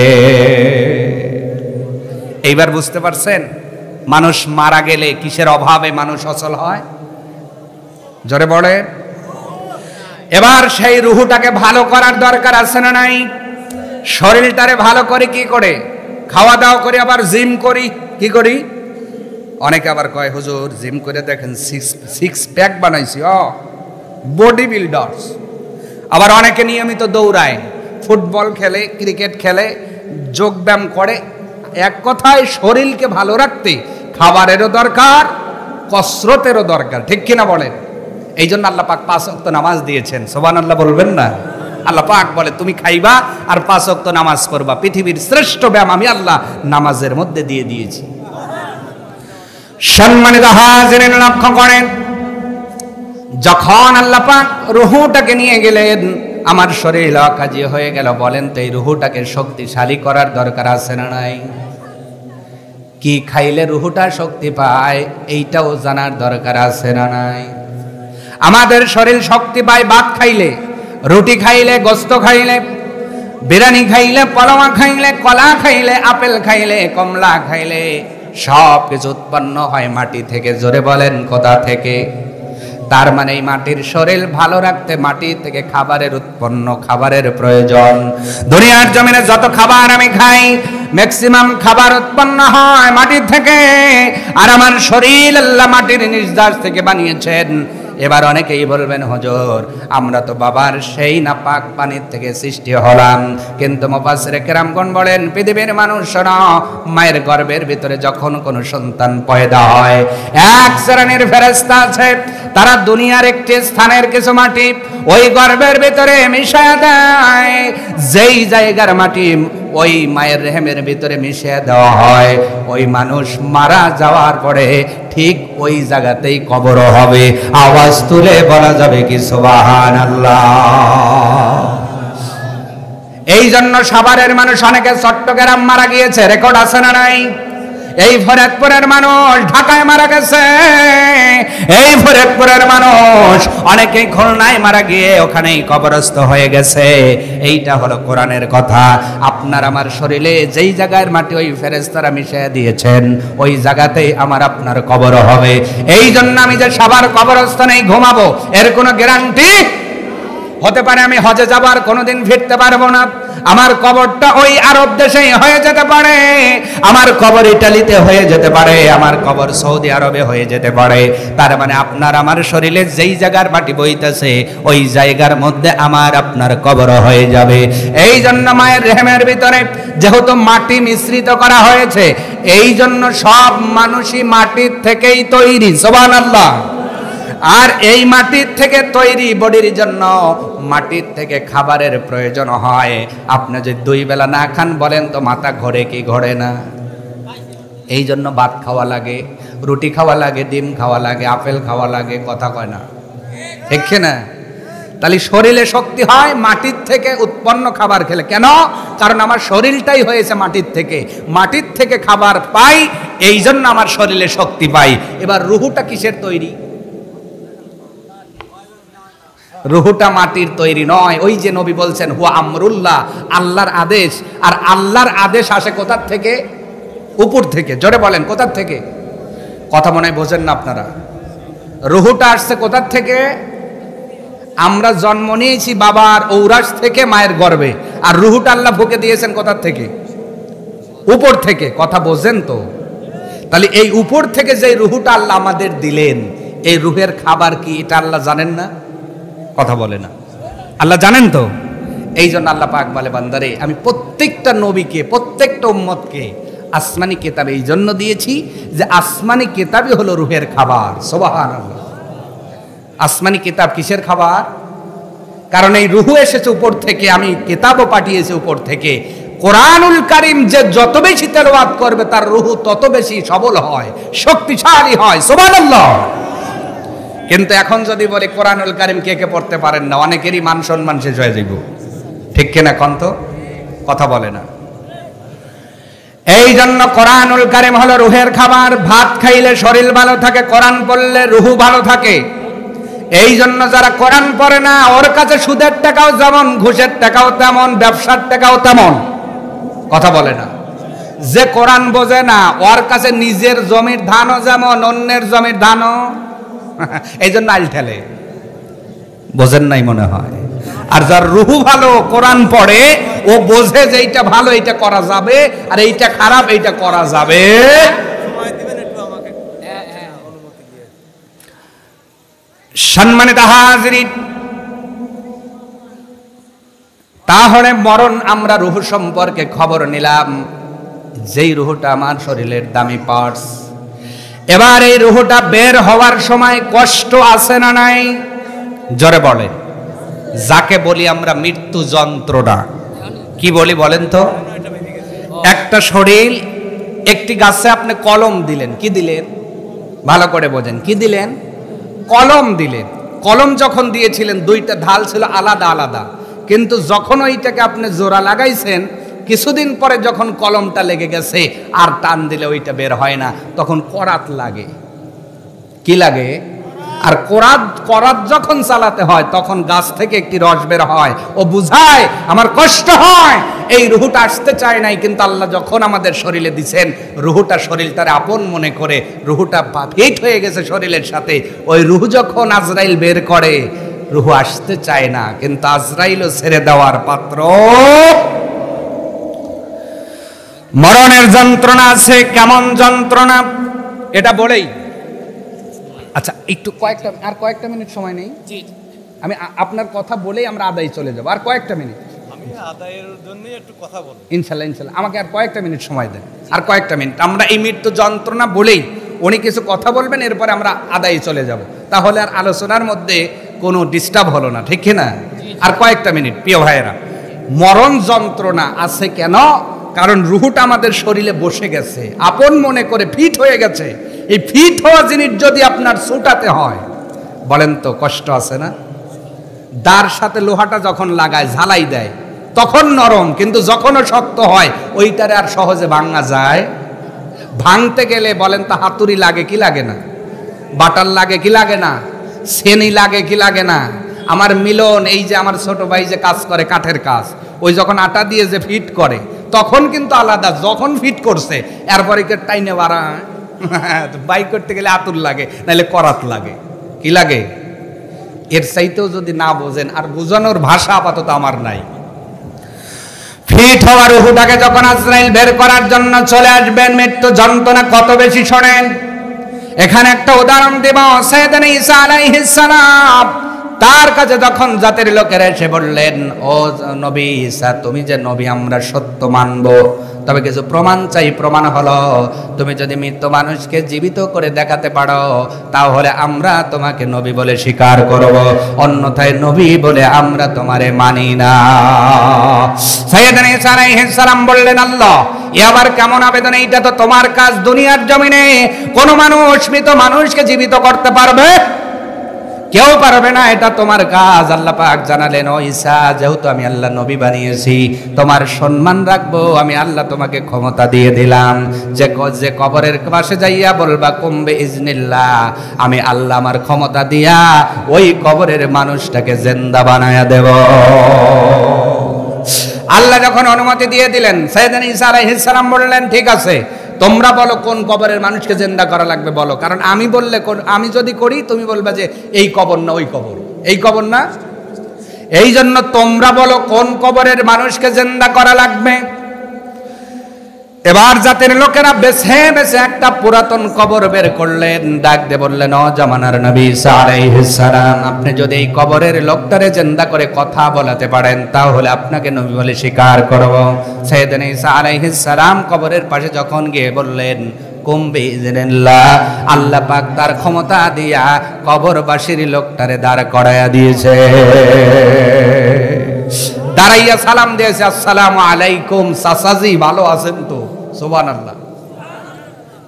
এইবার বুঝতে পারছেন মানুষ মারা গেলে কিসের অভাবে মানুষ অচল হয়? জোরে বলে। এবার সেই রুহটাকে ভালো করার দরকার আছে না নাই? শরীরটারে ভালো করে কি করে? খাওয়া দাওয়া করে, আবার জিম করি। কি করি? অনেকে আবার কয় হুজুর জিম করে দেখেন সিক্স প্যাক বানাইছি, বডি বিল্ডার্স। আবার অনেকে নিয়মিত দৌড়ায়, ফুটবল খেলে, ক্রিকেট খেলে, যোগব্যায়াম করে। এক কথায় শরীরকে ভালো রাখতে খাবারেরও দরকার, কসরতেরও দরকার, ঠিক কিনা বলেন? এই জন্য আল্লাহ পাক 5 ওয়াক্ত নামাজ দিয়েছেন। সুবহানাল্লাহ বলবেন না? আল্লাহ পাক বলে তুমি খাইবা আর 5 ওয়াক্ত নামাজ করবা। পৃথিবীর শ্রেষ্ঠ ব্যায়াম আমি আল্লাহ নামাজের মধ্যে দিয়ে দিয়েছি। সম্মানিত হাজিরিন, লক্ষ্য করেন, যখন আল্লাহ পাক রুহটাকে নিয়ে গেলেন, আমার শরীর অকাজী হয়ে গেল। বলেন তো এই রুহটাকে শক্তিশালী করার দরকার আছে না নাই? কি খাইলে রুহটা শক্তি পায় এইটাও জানার দরকার আছে না নাই? আমাদের শরীর শক্তি পায় ভাত খাইলে, রুটি খাইলে, গোস্ত খাইলে, বিরিয়ানি খাইলে, পোলাও খাইলে, কলা খাইলে, আপেল খাইলে, কমলা খাইলে। সব কিছু উৎপন্ন হয় মাটি থেকে। জোরে বলেন কোথা থেকে? তার মানে এই মাটির শরীর ভালো রাখতে মাটি থেকে খাবারের উৎপন্ন, খাবারের প্রয়োজন। দুনিয়ার জমিনে যত খাবার আমি খাই ম্যাক্সিমাম খাবার উৎপন্ন হয় মাটি থেকে। আর আমার শরীর আল্লাহ মাটির নির্যাস থেকে বানিয়েছেন। এবার অনেকেই বলবেন হুজুর আমরা তো বাবার সেই নাপাক পানির থেকে সৃষ্টি হলাম, কিন্তু মুফাসসিরে কেরামগণ বলেন পৃথিবীর মানুষরা মায়ের গর্ভের ভিতরে যখন কোনো সন্তান পয়দা হয়, এক শ্রেণীর ফেরেশতা আছে তারা দুনিয়ার একটি স্থানের কিছু মাটি ওই গর্ভের ভিতরে মিশিয়ে দেয়। যেই জায়গার মাটি ওই মায়ের রেহেমের ভিতরে মিশিয়ে দেওয়া হয়, ওই মানুষ মারা যাওয়ার পরে ঠিক ওই জায়গাতেই কবর হবে। আওয়াজ তুলে বলা যাবে কি সুবহানাল্লাহ। এই জন্য সাভারের মানুষ অনেকে চট্টগ্রাম মারা গিয়েছে, রেকর্ড আছে না নাই? এই ফরিদপুরের মানুষ ঢাকায় মারা গেছে, এই ফরিদপুরের মানুষ অনেকেই খুলনায় মারা গিয়ে ওখানেই কবরস্থ হয়ে গেছে। এইটা হলো কোরআনের কথা। আপনার আমার শরীরে যেই জায়গার মাটি ওই ফেরেশতারা মিশিয়ে দিয়েছেন, ওই জায়গাতেই আমার আপনার কবর হবে। এই জন্য আমি যে সবার কবরস্থানেই ঘুমাবো এর কোনো গ্যারান্টি হতে পারে আমি হজে যাবার কোনোদিন ফিরতে পারবো না, আমার কবরটা ওই আরব দেশেই হয়ে যেতে পারে, আমার কবর ইটালিতে হয়ে যেতে পারে, আমার কবর সৌদি আরবে হয়ে যেতে পারে। তার মানে আপনার আমার শরীরে যেই জায়গার মাটি বইতেছে ওই জায়গার মধ্যে আমার আপনার কবর হয়ে যাবে। এই জন্য মায়ের রেহেমের ভিতরে যেহেতু মাটি মিশ্রিত করা হয়েছে, এই জন্য সব মানুষই মাটির থেকেই তৈরি, সুবহানাল্লাহ। আর এই মাটির থেকে তৈরি বডির জন্য মাটির থেকে খাবারের প্রয়োজন হয়। আপনি যদি 2 বেলা না খান বলেন তো মাথা ঘোরে কি ঘোরে না? এই জন্য ভাত খাওয়া লাগে, রুটি খাওয়া লাগে, ডিম খাওয়া লাগে, আপেল খাওয়া লাগে, কথা কয় না, ঠিক না? তাহলে শরীরে শক্তি হয় মাটির থেকে উৎপন্ন খাবার খেলে। কেন? কারণ আমার শরীরটাই হয়েছে মাটির থেকে, মাটির থেকে খাবার পাই, এই জন্য আমার শরীরে শক্তি পাই। এবার রুহুটা কিসের তৈরি? রুহুটা মাটির তৈরি নয়। ওই যে নবী বলছেন হুয়া আমরুল্লাহ, আল্লাহর আদেশ। আর আল্লাহর আদেশ আসে কোথার থেকে? উপর থেকে। জোরে বলেন কোথার থেকে? কথা মনে হয় বোঝেন না আপনারা। রুহুটা আসছে কোথার থেকে? আমরা জন্ম নিয়েছি বাবার ঔরাস থেকে, মায়ের গর্ভে, আর রুহুটা আল্লাহ ফুঁকে দিয়েছেন কোথার থেকে? উপর থেকে। কথা বোঝেন তো? তাহলে এই উপর থেকে যে রুহুটা আল্লাহ আমাদের দিলেন, এই রুহের খাবার কি এটা আল্লাহ জানেন না? কথা বলে না। আল্লাহ জানেন তো? এই জন্য আল্লাহ পাক বলে বান্দারে আমি প্রত্যেকটা নবীকে, প্রত্যেকটা উম্মতকে আসমানি কিতাব এই জন্য দিয়েছি যে আসমানি কিতাবই হলো রুহের খাবার। সুবহানাল্লাহ। আসমানি কিতাব কিসের খাবার? কারণ এই রুহু এসেছে উপর থেকে, আমি কিতাবও পাঠিয়েছি উপর থেকে। কোরআনুল কারীম যে যত বেশি তেলাওয়াত করবে তার রুহু তত বেশি সবল হয়, শক্তিশালী হয়। সুবহানাল্লাহ। কিন্তু এখন যদি বলি কোরআনুল কারীম কে কে পড়তে পারেন না, অনেকেরই মান সম্মান শেষ হয়ে যাইব, ঠিক কিনা? কোন তো কথা বলে না। এই জন্য কোরআনুল কারীম হলো রুহের খাবার। ভাত খাইলে শরীর ভালো থাকে, কোরআন পড়লে রুহু ভালো থাকে। এই জন্য যারা কোরআন পড়ে না ওর কাছে সুদের টাকাও যেমন, ঘুষের টাকাও তেমন, ব্যবসার টাকাও তেমন। কথা বলে না। যে কোরআন বোঝে না ওর কাছে নিজের জমির ধানও যেমন, অন্যের জমির ধানও। এই জন্য আইল ঠেলে। বোঝেন নাই মনে হয়। আর যার রুহু ভালো, কোরআন পড়ে, ও বোঝে যে এইটা ভালো এইটা করা যাবে, আর এইটা খারাপ এইটা করা যাবে। সম্মানিত হাজিরিন, তাহলে মরণ আমরা রুহু সম্পর্কে খবর নিলাম, যেই রুহুটা আমার শরীরের দামি পার্টস। এবার এই রুহুটা বের হওয়ার সময় কষ্ট আছে না নাই? জোরে বলেন। যাকে বলি আমরা মৃত্যু যন্ত্রণা। কি বলি বলেন তো? একটা শরীর, একটি গাছে আপনি কলম দিলেন, কি দিলেন? ভালো করে বোঝেন, কি দিলেন? কলম দিলেন। কলম যখন দিয়েছিলেন দুইটা ঢাল ছিল আলাদা আলাদা, কিন্তু যখন ওইটাকে আপনি জোড়া লাগাইছেন, কিছুদিন পরে যখন কলমটা লেগে গেছে আর টান দিলে ওইটা বের হয় না, তখন করাত লাগে। কি লাগে? আর করাত যখন চালাতে হয় তখন গাছ থেকে একটি রস বের হয়, ও বুঝায় আমার কষ্ট হয়। এই রুহুটা আসতে চায় নাই, কিন্তু আল্লাহ যখন আমাদের শরীরে দিছেন, রুহুটা শরীরটারে আপন মনে করে, রুহুটা ফিট হয়ে গেছে শরীরের সাথে। ওই রুহু যখন আজরাইল বের করে, রুহু আসতে চায় না, কিন্তু আজরাইলও ছেড়ে দেওয়ার পাত্র। মরণের যন্ত্রণা আছে। কেমন যন্ত্রণা? এটা বলেই আচ্ছা একটু কয়েকটা মিনিট সময় নেই। আমি আপনার কথা বলেই আমরা আদায় চলে যাব। আর কয়েকটা মিনিট
আমি আদায়ের জন্য একটু কথা বলবো।
ইনশাল্লাহ আমাকে আর কয়েকটা মিনিট সময় দেন। আর কয়েকটা মিনিট আমরা এই মৃত্যু যন্ত্রণা বলেই উনি কিছু কথা বলবেন, এরপরে আমরা আদায় চলে যাব। তাহলে আর আলোচনার মধ্যে কোনো ডিস্টার্ব হলো না, ঠিক না? আর কয়েকটা মিনিট। প্রিয় ভাইয়েরা, মরণ যন্ত্রণা আছে কেন? কারণ রুহুটা আমাদের শরীরে বসে গেছে, আপন মনে করে ফিট হয়ে গেছে। এই ফিট হওয়া জিনিস যদি আপনার ছুটাতে হয়, বলেন তো কষ্ট আছে না? দার সাথে লোহাটা যখন লাগায়, ঝালাই দেয়, তখন নরম, কিন্তু যখনও শক্ত হয় ওইটারে আর সহজে ভাঙা যায়। ভাঙতে গেলে বলেন তো হাতুড়ি লাগে কি লাগে না? বাটার লাগে কি লাগে না? সেনি লাগে কি লাগে না? আমার মিলন, এই যে আমার ছোট ভাই যে কাজ করে কাঠের কাজ, ওই যখন আটা দিয়ে যে ফিট করে তখন কিন্তু আলাদা, যখন ফিট করছে এরপরে টাইনে বাড়া বাইক করতে গেলে আতুর লাগে, নাহলে করাত লাগে। কি লাগে? এর চাইতেও যদি না বোঝেন, আর বোঝানোর ভাষা আপাতত আমার নাই। ফিট হওয়ার রুহুটাকে যখন আজরাইল বের করার জন্য চলে আসবেন, মৃত্যু যন্ত্রণা কত বেশি শোনেন। এখানে একটা উদাহরণ দেব। সাইয়েদনা ঈসা আলাইহিস সালাম তার কাছে যখন জাতির লোকেরা এসে বললেন, ও নবী ঈসা, তুমি যে নবী আমরা সত্য মানব, তবে কিছু প্রমাণ চাই। প্রমাণ হলো তুমি যদি মৃত মানুষকে জীবিত করে দেখাতে পারো, তাহলে আমরা তোমাকে নবী বলে স্বীকার করব, অন্যথায় নবী বলে আমরা তোমারে মানি না। সাইয়েদনা ঈসা আলাইহিস সালাম বললেন, আল্লাহ, এ আবার কেমন আবেদন? এইটা তো তোমার কাজ। দুনিয়ার জমিনে কোন মানুষ মৃত মানুষকে জীবিত করতে পারবে? কেউ পারবে না, এটা তোমার কাজ। আল্লাহ পাক জানালেন, ও ঈসা, যেহেতু আমি আল্লাহ নবী বানিয়েছি, তোমার সম্মান রাখবো, আমি আল্লাহ তোমাকে ক্ষমতা দিয়ে দিলাম যে কবরের পাশে যাইয়া বলবা কুম্বে ইজনিল্লাহ, আমি আল্লাহ আমার ক্ষমতা দিয়া ওই কবরের মানুষটাকে জিন্দা বানায়া দেব। আল্লাহ যখন অনুমতি দিয়ে দিলেন, সাইয়েদনা ঈসা আলাইহিস সালাম বললেন, ঠিক আছে, তোমরা বলো কোন কবরের মানুষকে জিন্দা করা লাগবে বলো। কারণ আমি বললে, আমি যদি করি তুমি বলবা যে এই কবর না ওই কবর, এই কবর না। এই জন্য তোমরা বলো কোন কবরের মানুষকে জিন্দা করা লাগবে। এবার জাতির লোকেরা বেছে বেছে একটা পুরাতন কবর বের করলেন, ডাক দিয়ে বললেন, ও জামানার নবী ঈসা আলাইহিস সালাম, আপনি যদি এই কবরের লোকটারে জিন্দা করে কথা বলাতে পারেন, তাহলে আপনাকে নবী বলে স্বীকার করব। সাইয়েদনা ঈসা আলাইহিস সালাম কবরের পাশে যখন গিয়ে বললেন কুম্বে ইজনিল্লাহ, আল্লাহ পাক তার ক্ষমতা দিয়া কবরবাসীর লোকটারে দাঁড় করায়া দিয়েছে। দাঁড়াইয়া সালাম দিয়েছে, আসসালামু আলাইকুম চাচাজি, ভালো আছেন তো? সুবহানাল্লাহ।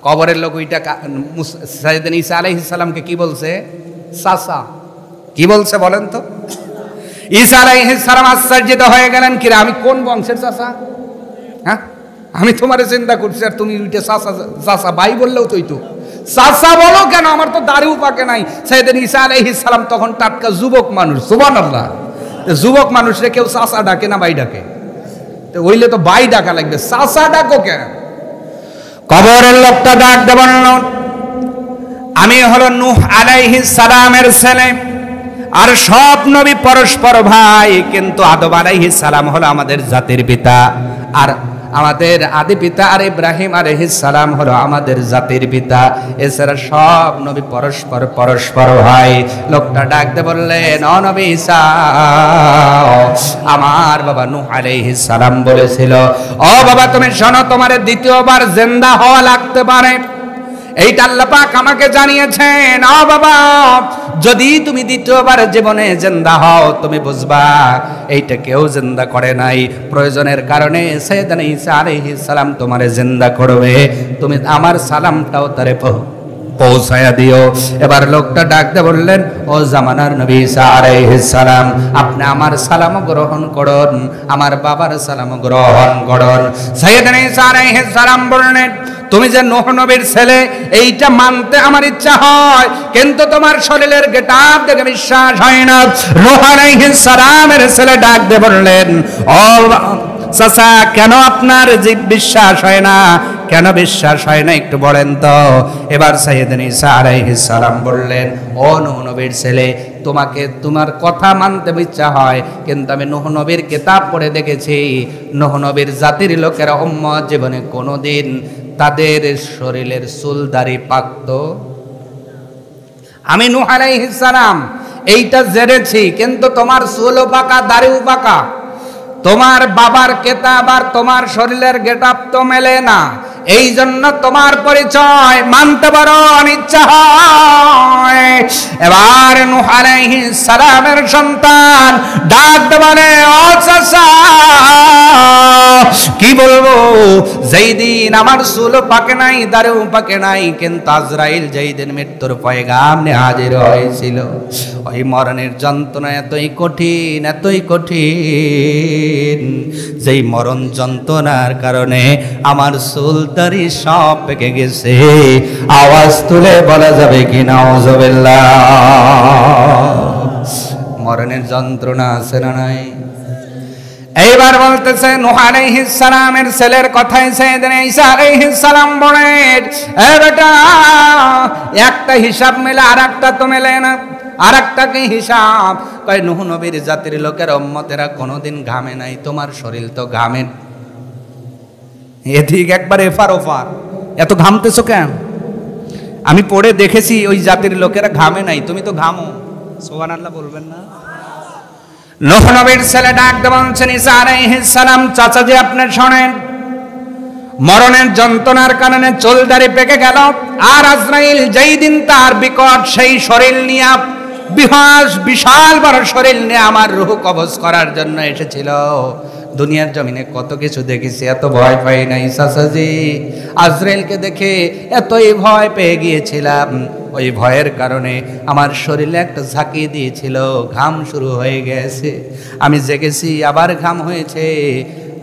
কবরের লোক ওইটা সাইয়েদনা ঈসা আলাইহিস সালামকে কি বলছে? চাচা। কি বলছে বলেন তো? ঈসা আলাইহিস সালাম আশ্চর্যিত হয়ে গেলেন, কিরে আমি কোন বংশের চাচা? হ্যাঁ, আমি তোমারে চিন্তা করছি আর তুমি ওইটা চাচা চাচা ভাই বললেও তুই তো চাচা বলো কেন? আমার তো দাড়িও পাকে নাই। সাইয়েদনা ঈসা আলাইহিস সালাম তখন টাটকা যুবক মানুষ। সুবহানাল্লাহ। যুবক মানুষরে কেউ চাচা ডাকে না ভাই ডাকে? তো ওইলে তো ভাই ডাকা লাগবে, চাচা ডাকো কেন? কবরের লোকটা ডাক দিয়ে বলল, আমি হলো নূহ আলাইহিস সালামের ছেলে, আর সব নবী পরস্পর ভাই, কিন্তু আদম আলাইহিস সালাম হলো আমাদের জাতির পিতা, আর আমাদের আদি পিতা আর ইব্রাহিম আলাইহিস সালাম হলো আমাদের জাতির পিতা। এছাড়া সব নবী পরস্পর পরস্পর ভাই। লোকটা ডাক দিয়ে বললেন, ও নবী ঈসা, আমার বাবা নূহ আলাইহিস সালাম বলেছিল, ও বাবা তুমি শোনো, তোমার দ্বিতীয়বার জিন্দা হওয়া লাগতে পারে। এইটা আল্লাহ পাক আমাকে জানিয়েছেন। ও বাবা, যদি তুমি দ্বিতীয়বার জীবনে জিন্দা হও, তুমি বুঝবা এইটা কেউ জিন্দা করে নাই। প্রয়োজনের কারণে সাইয়েদনা ঈসা আলাইহিস সালাম তোমারে জিন্দা করবে, তুমি আমার সালামটাও তারে পৌঁছায়া দিও। এবার লোকটা ডাকতে বললেন, ও জামানার নবী ঈসা আলাইহিস সালাম, আপনি আমার সালাম গ্রহণ করুন, আমার বাবার সালাম গ্রহণ করুন। সাইয়েদনা ঈসা আলাইহিস সালাম বললেন, তুমি যে নূহ নবীর ছেলে এইটা মানতে আমার ইচ্ছা হয়, কিন্তু তোমার শরীরের গেটাপ দেখে বিশ্বাস হয় না। নূহ আলাইহিস সালামের ছেলে ডাক দিয়ে বললেন, ও চাচা, কেন আপনার যে বিশ্বাস হয় না? কেন বিশ্বাস হয় না একটু বলেন তো। এবার সাইয়েদনা ঈসা আলাইহিস সালাম বললেন, ও নূহ নবীর ছেলে, তোমাকে তোমার কথা মানতে ইচ্ছা হয়, কিন্তু আমি নূহ নবীর কিতাব পড়ে দেখেছি, নূহ নবীর জাতির লোকেরা উম্মত জীবনে কোনোদিন তাদের শরীরের চুল দাড়ি পাকতো। আমি নূহ আলাইহিস সালাম এইটা জেনেছি, কিন্তু তোমার চুলও পাকা, দাড়িও পাকা, তোমার বাবার কেতাব আর তোমার শরীরের গেটআপ তো মেলে না, এই জন্য তোমার পরিচয় মানতে বড় অনিচ্ছা হয়। এবার নূহ আলাইহিস সালামের সন্তান ডাক দিয়ে বলে, ও চাচা কি বলবো, যেই দিন আমার চুল পাকে নাই, দাড়িও পাকে নাই, কিন্তু আজরাইল যেই দিন মৃত্যুর পয়গাম নিয়ে হাজির হয়েছিল, ওই মরণের যন্ত্রণা এতই কঠিন, এতই কঠিন, যেই মরণ যন্ত্রণার কারণে আমার চুল দাড়ি সব পেকে গেছে। আওয়াজ তুলে বলা যাবে কি নাউজুবিল্লাহ? মরণের যন্ত্রণা আছে না নাই? এইবার বলতেছে নূহ আলাইহিস সালামের ছেলের কথাই সাইয়েদনা ঈসা আলাইহিস সালাম বলেন, এ বেটা, একটা হিসাব মেলে আরেকটা তো মেলে না, আরেকটা কি হিসাব? কয় নূহ নবীর জাতির লোকের উম্মতেরা কোনোদিন ঘামে নাই, তোমার শরীর তো ঘামে, এদিক একবার এফার ওফার, এত ঘামতেছো কেন? আমি পড়ে দেখেছি ওই জাতির লোকেরা ঘামে নাই, তুমি তো ঘামো। সুবহানাল্লাহ বলবেন না? নূহ নবীর ছেলে ডাক দিয়ে বলছেন, ঈসা আলাইহিস সালাম, চাচা যে আপনি শোনেন, মরণের যন্ত্রণার কারণে চুল দাড়ি পেকে গেল, আর আজরাইল যেই দিন তার বিকট সেই শরীর নিয়ে, বিশাল বড় শরীর নিয়ে আমার রূহ কবজ করার জন্য এসেছিল, দুনিয়ার জমিনে কত কিছু দেখেছি, এত ভয় পাই নাই চাচাজি। আজরাইলকে দেখে এতই ভয় পেয়ে গিয়েছিলাম, ওই ভয়ের কারণে আমার শরীরে একটা ঝাঁকি দিয়েছিল, ঘাম শুরু হয়ে গেছে, আমি জেগেছি, আবার ঘাম হয়েছে,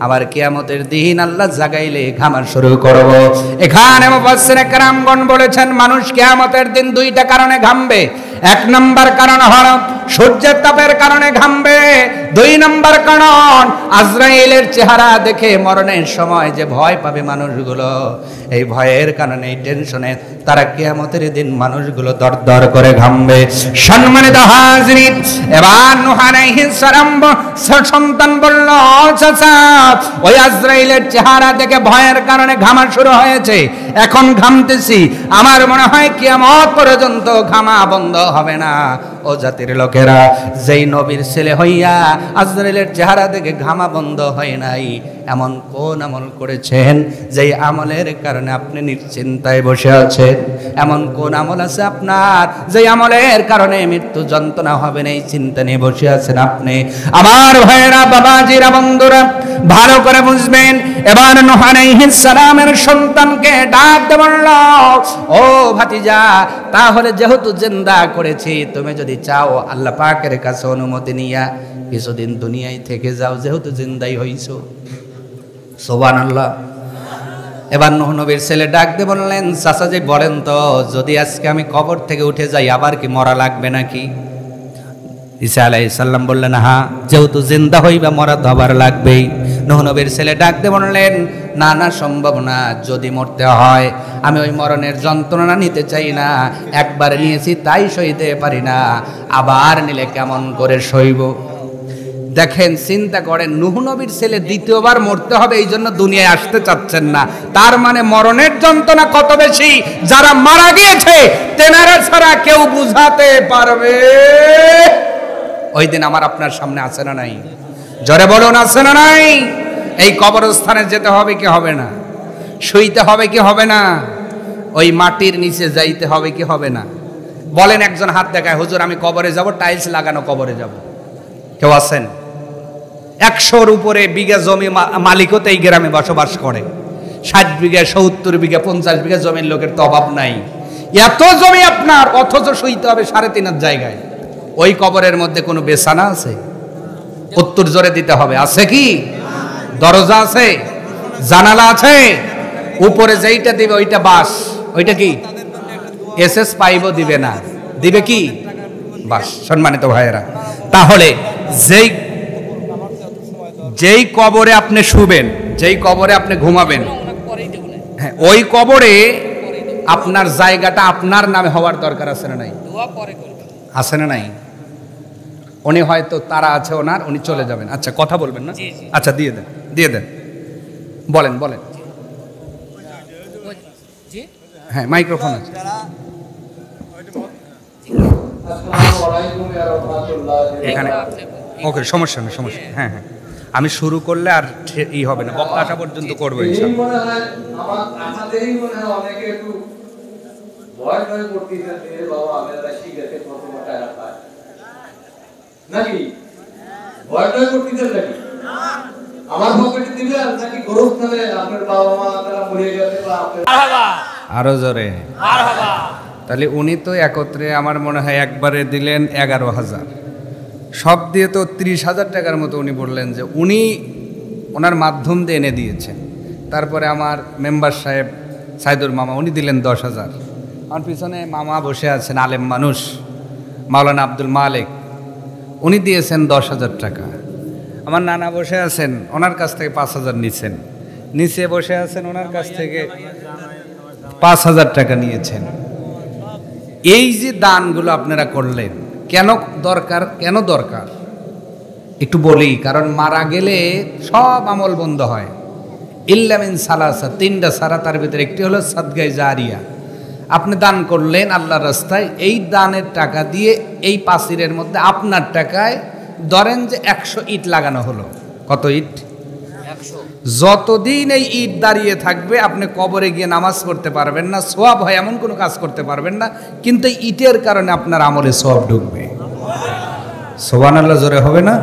আবার কিয়ামতের দিন আল্লাহ জাগাইলে ঘামা শুরু করব। এখানে মুফাসসিরে কেরামগণ বলেছেন, মানুষ কিয়ামতের দিন দুইটা কারণে ঘামবে। এক নম্বর কারণ হলো সূর্যের তাপের কারণে ঘামবে, দুই নম্বর কারণ আজরাইলের চেহারা দেখে মরণের সময় যে ভয় পাবে মানুষগুলো, এই ভয়ের কারণে, এই টেনশনে তারা কিয়ামতের দিন মানুষগুলো দরদর করে ঘামবে। সম্মানিত হাজরিন, এবার নূহ আলাইহিস সালাম সন্তান বলল, চাচা ওই আজরাইলের চেহারা দেখে ভয়ের কারণে ঘামা শুরু হয়েছে, এখন ঘামতেছি, আমার মনে হয় কিয়ামত পর্যন্ত ঘামা বন্ধ হবে না। ও জাতির লোকেরা, যেই নবীর ছেলে হইয়া আজরাইলের চেহারা দেখে ঘামা বন্ধ হয় নাই, এমন কোন আমল করেছেন যেই আমলের কারণে আপনি নিশ্চিন্তায় বসে আছেন? এমন কোন আমল আছে আপনার যেই আমলের কারণে মৃত্যু যন্ত্রণা হবে না, এই চিন্তা নিয়ে বসে আছেন আপনি? আমার ভাইয়েরা, বাবাজিরা, বন্ধুরা, ভালো করে বুঝবেন। এবার নূহ আলাইহিস সালামের সন্তানকে ডাক দিয়ে বলল, ও ভাতিজা, তাহলে যেহেতু জিন্দা করেছি, তুমি যদি চাও আল্লাহ পাকের কাছে অনুমতি নিয়া কিছুদিন দুনিয়ায় থেকে যাও, যেহেতু জিন্দাই হইছো। সুবহানাল্লাহ। এবার নূহ নবীর ছেলে ডাক দিয়ে বললেন, চাচা জি বলেন তো, যদি আজকে আমি কবর থেকে উঠে যাই, আবার কি মরা লাগবে নাকি? ঈসা আলাইহিস সালাম বললেন, হ্যাঁ, যেহেতু জিন্দা হইবা, মরা তো আবার লাগবেই। নূহ নবীর ছেলে ডাক দিয়ে বললেন, না না, সম্ভব না, যদি মরতে হয় আমি ওই মরণের যন্ত্রণা নিতে চাই না, একবার নিয়েছি তাই সইতে পারি না, আবার নিলে কেমন করে সইব? দেখেন, চিন্তা করেন, নূহ নবীর ছেলে দ্বিতীয়বার মরতে হবে এই জন্য দুনিয়ায় আসতে চাচ্ছেন না, তার মানে মরণের যন্ত্রণা কত বেশি যারা মারা গিয়েছে তেনারা ছাড়া কেউ বুঝাতে পারবে? ওই দিন আমার আপনার সামনে আছে না নাই? জোরে বলুন, আছে না নাই? এই কবরস্থানে যেতে হবে কি হবে না? শুইতে হবে কি হবে না? ওই মাটির নিচে যাইতে হবে কি হবে না? বলেন, একজন হাত দেখায়, হুজুর আমি কবরে যাব, টাইলস লাগানো কবরে যাব। কেউ আছেন? 100-র উপরে বিঘা জমি মালিকও তো এই গ্রামে বসবাস করে, 60 বিঘা, 70 বিঘা, 50 বিঘা জমির লোকের তো অভাব নাই। এত জমি আপনার, অথচ শুইতে হবে 3.5 জায়গায়। ওই কবরের মধ্যে কোনো বেছানা আছে? উত্তর জোরে দিতে হবে, আছে কি? দরজা আছে? জানালা আছে? উপরে যেইটা দিবে ওইটা বাস, ওইটা কি এসএস পাইবও দিবে না, দিবে কি বাস। সম্মানিত ভাইয়েরা, তাহলে যেই কবরে আপনি শুবেন, যেই কবরে আপনি ঘুমাবেন, হ্যাঁ, ওই কবরে আপনার জায়গাটা আপনার নামে হওয়ার দরকার আছে না নাই? আছে না নাই? উনি হয়তো তারা আছে ওনার, উনি চলে যাবেন, আচ্ছা কথা বলবেন না, আচ্ছা দিয়ে দেন, দিয়ে দেন, বলেন বলেন, হ্যাঁ মাইক্রোফোন আছে, এখানে ওকে, সমস্যা নেই, সমস্যা নেই। হ্যাঁ হ্যাঁ, আমি শুরু করলে আর ই হবে না, বক্তা আসা পর্যন্ত করবো ইনশাআল্লাহ।
আমাদেরই মনে হয় অনেকে একটু ভয় ভয় করতেছেন যে বাবা আমরা শিখেছে প্রথম টাকা পায় নাকি, ভয় ভয় করতেছেন নাকি? আমার পকেটে দিবেন নাকি গোরস্থানে আপনার বাবা মা তারা মরে গেছে বা
আরো জোরে তাহলে উনি তো একত্রে আমার মনে হয় একবারে দিলেন 11,000, সব দিয়ে তো 30,000 টাকার মতো উনি বললেন যে উনি ওনার মাধ্যম দিয়ে এনে দিয়েছেন। তারপরে আমার মেম্বার সাহেব সাইদুর মামা উনি দিলেন 10,000। আমার পিছনে মামা বসে আছেন আলেম মানুষ মাওলানা আব্দুল মালিক, উনি দিয়েছেন 10,000 টাকা। আমার নানা বসে আছেন, ওনার কাছ থেকে 5,000 নিয়েছেন। নিচে বসে আছেন, ওনার কাছ থেকে 5,000 টাকা নিয়েছেন। এই যে দানগুলো আপনারা করলেন কেন দরকার, কেন দরকার একটু বলি। কারণ মারা গেলে সব আমল বন্ধ হয়, ইল্লা মিন সালাসা, 3টা ছাড়া, তার ভিতরে একটি হলো সাদগায়ে জারিয়া। আপনি দান করলেন আল্লাহর রাস্তায়, এই দানের টাকা দিয়ে এই পাচিরের মধ্যে আপনার টাকায় ধরেন যে 100 ইট লাগানো হলো। কত ইট? 100। যতদিন এই ইট দাঁড়িয়ে থাকবে আপনি কবরে গিয়ে নামাজ পড়তে পারবেন না, সওয়াব হয় এমন কোনো কাজ করতে পারবেন না, কিন্তু এই ইটের কারণে আপনার আমলে সওয়াব ঢুকবে। সুবহানাল্লাহ, জোরে হবে না?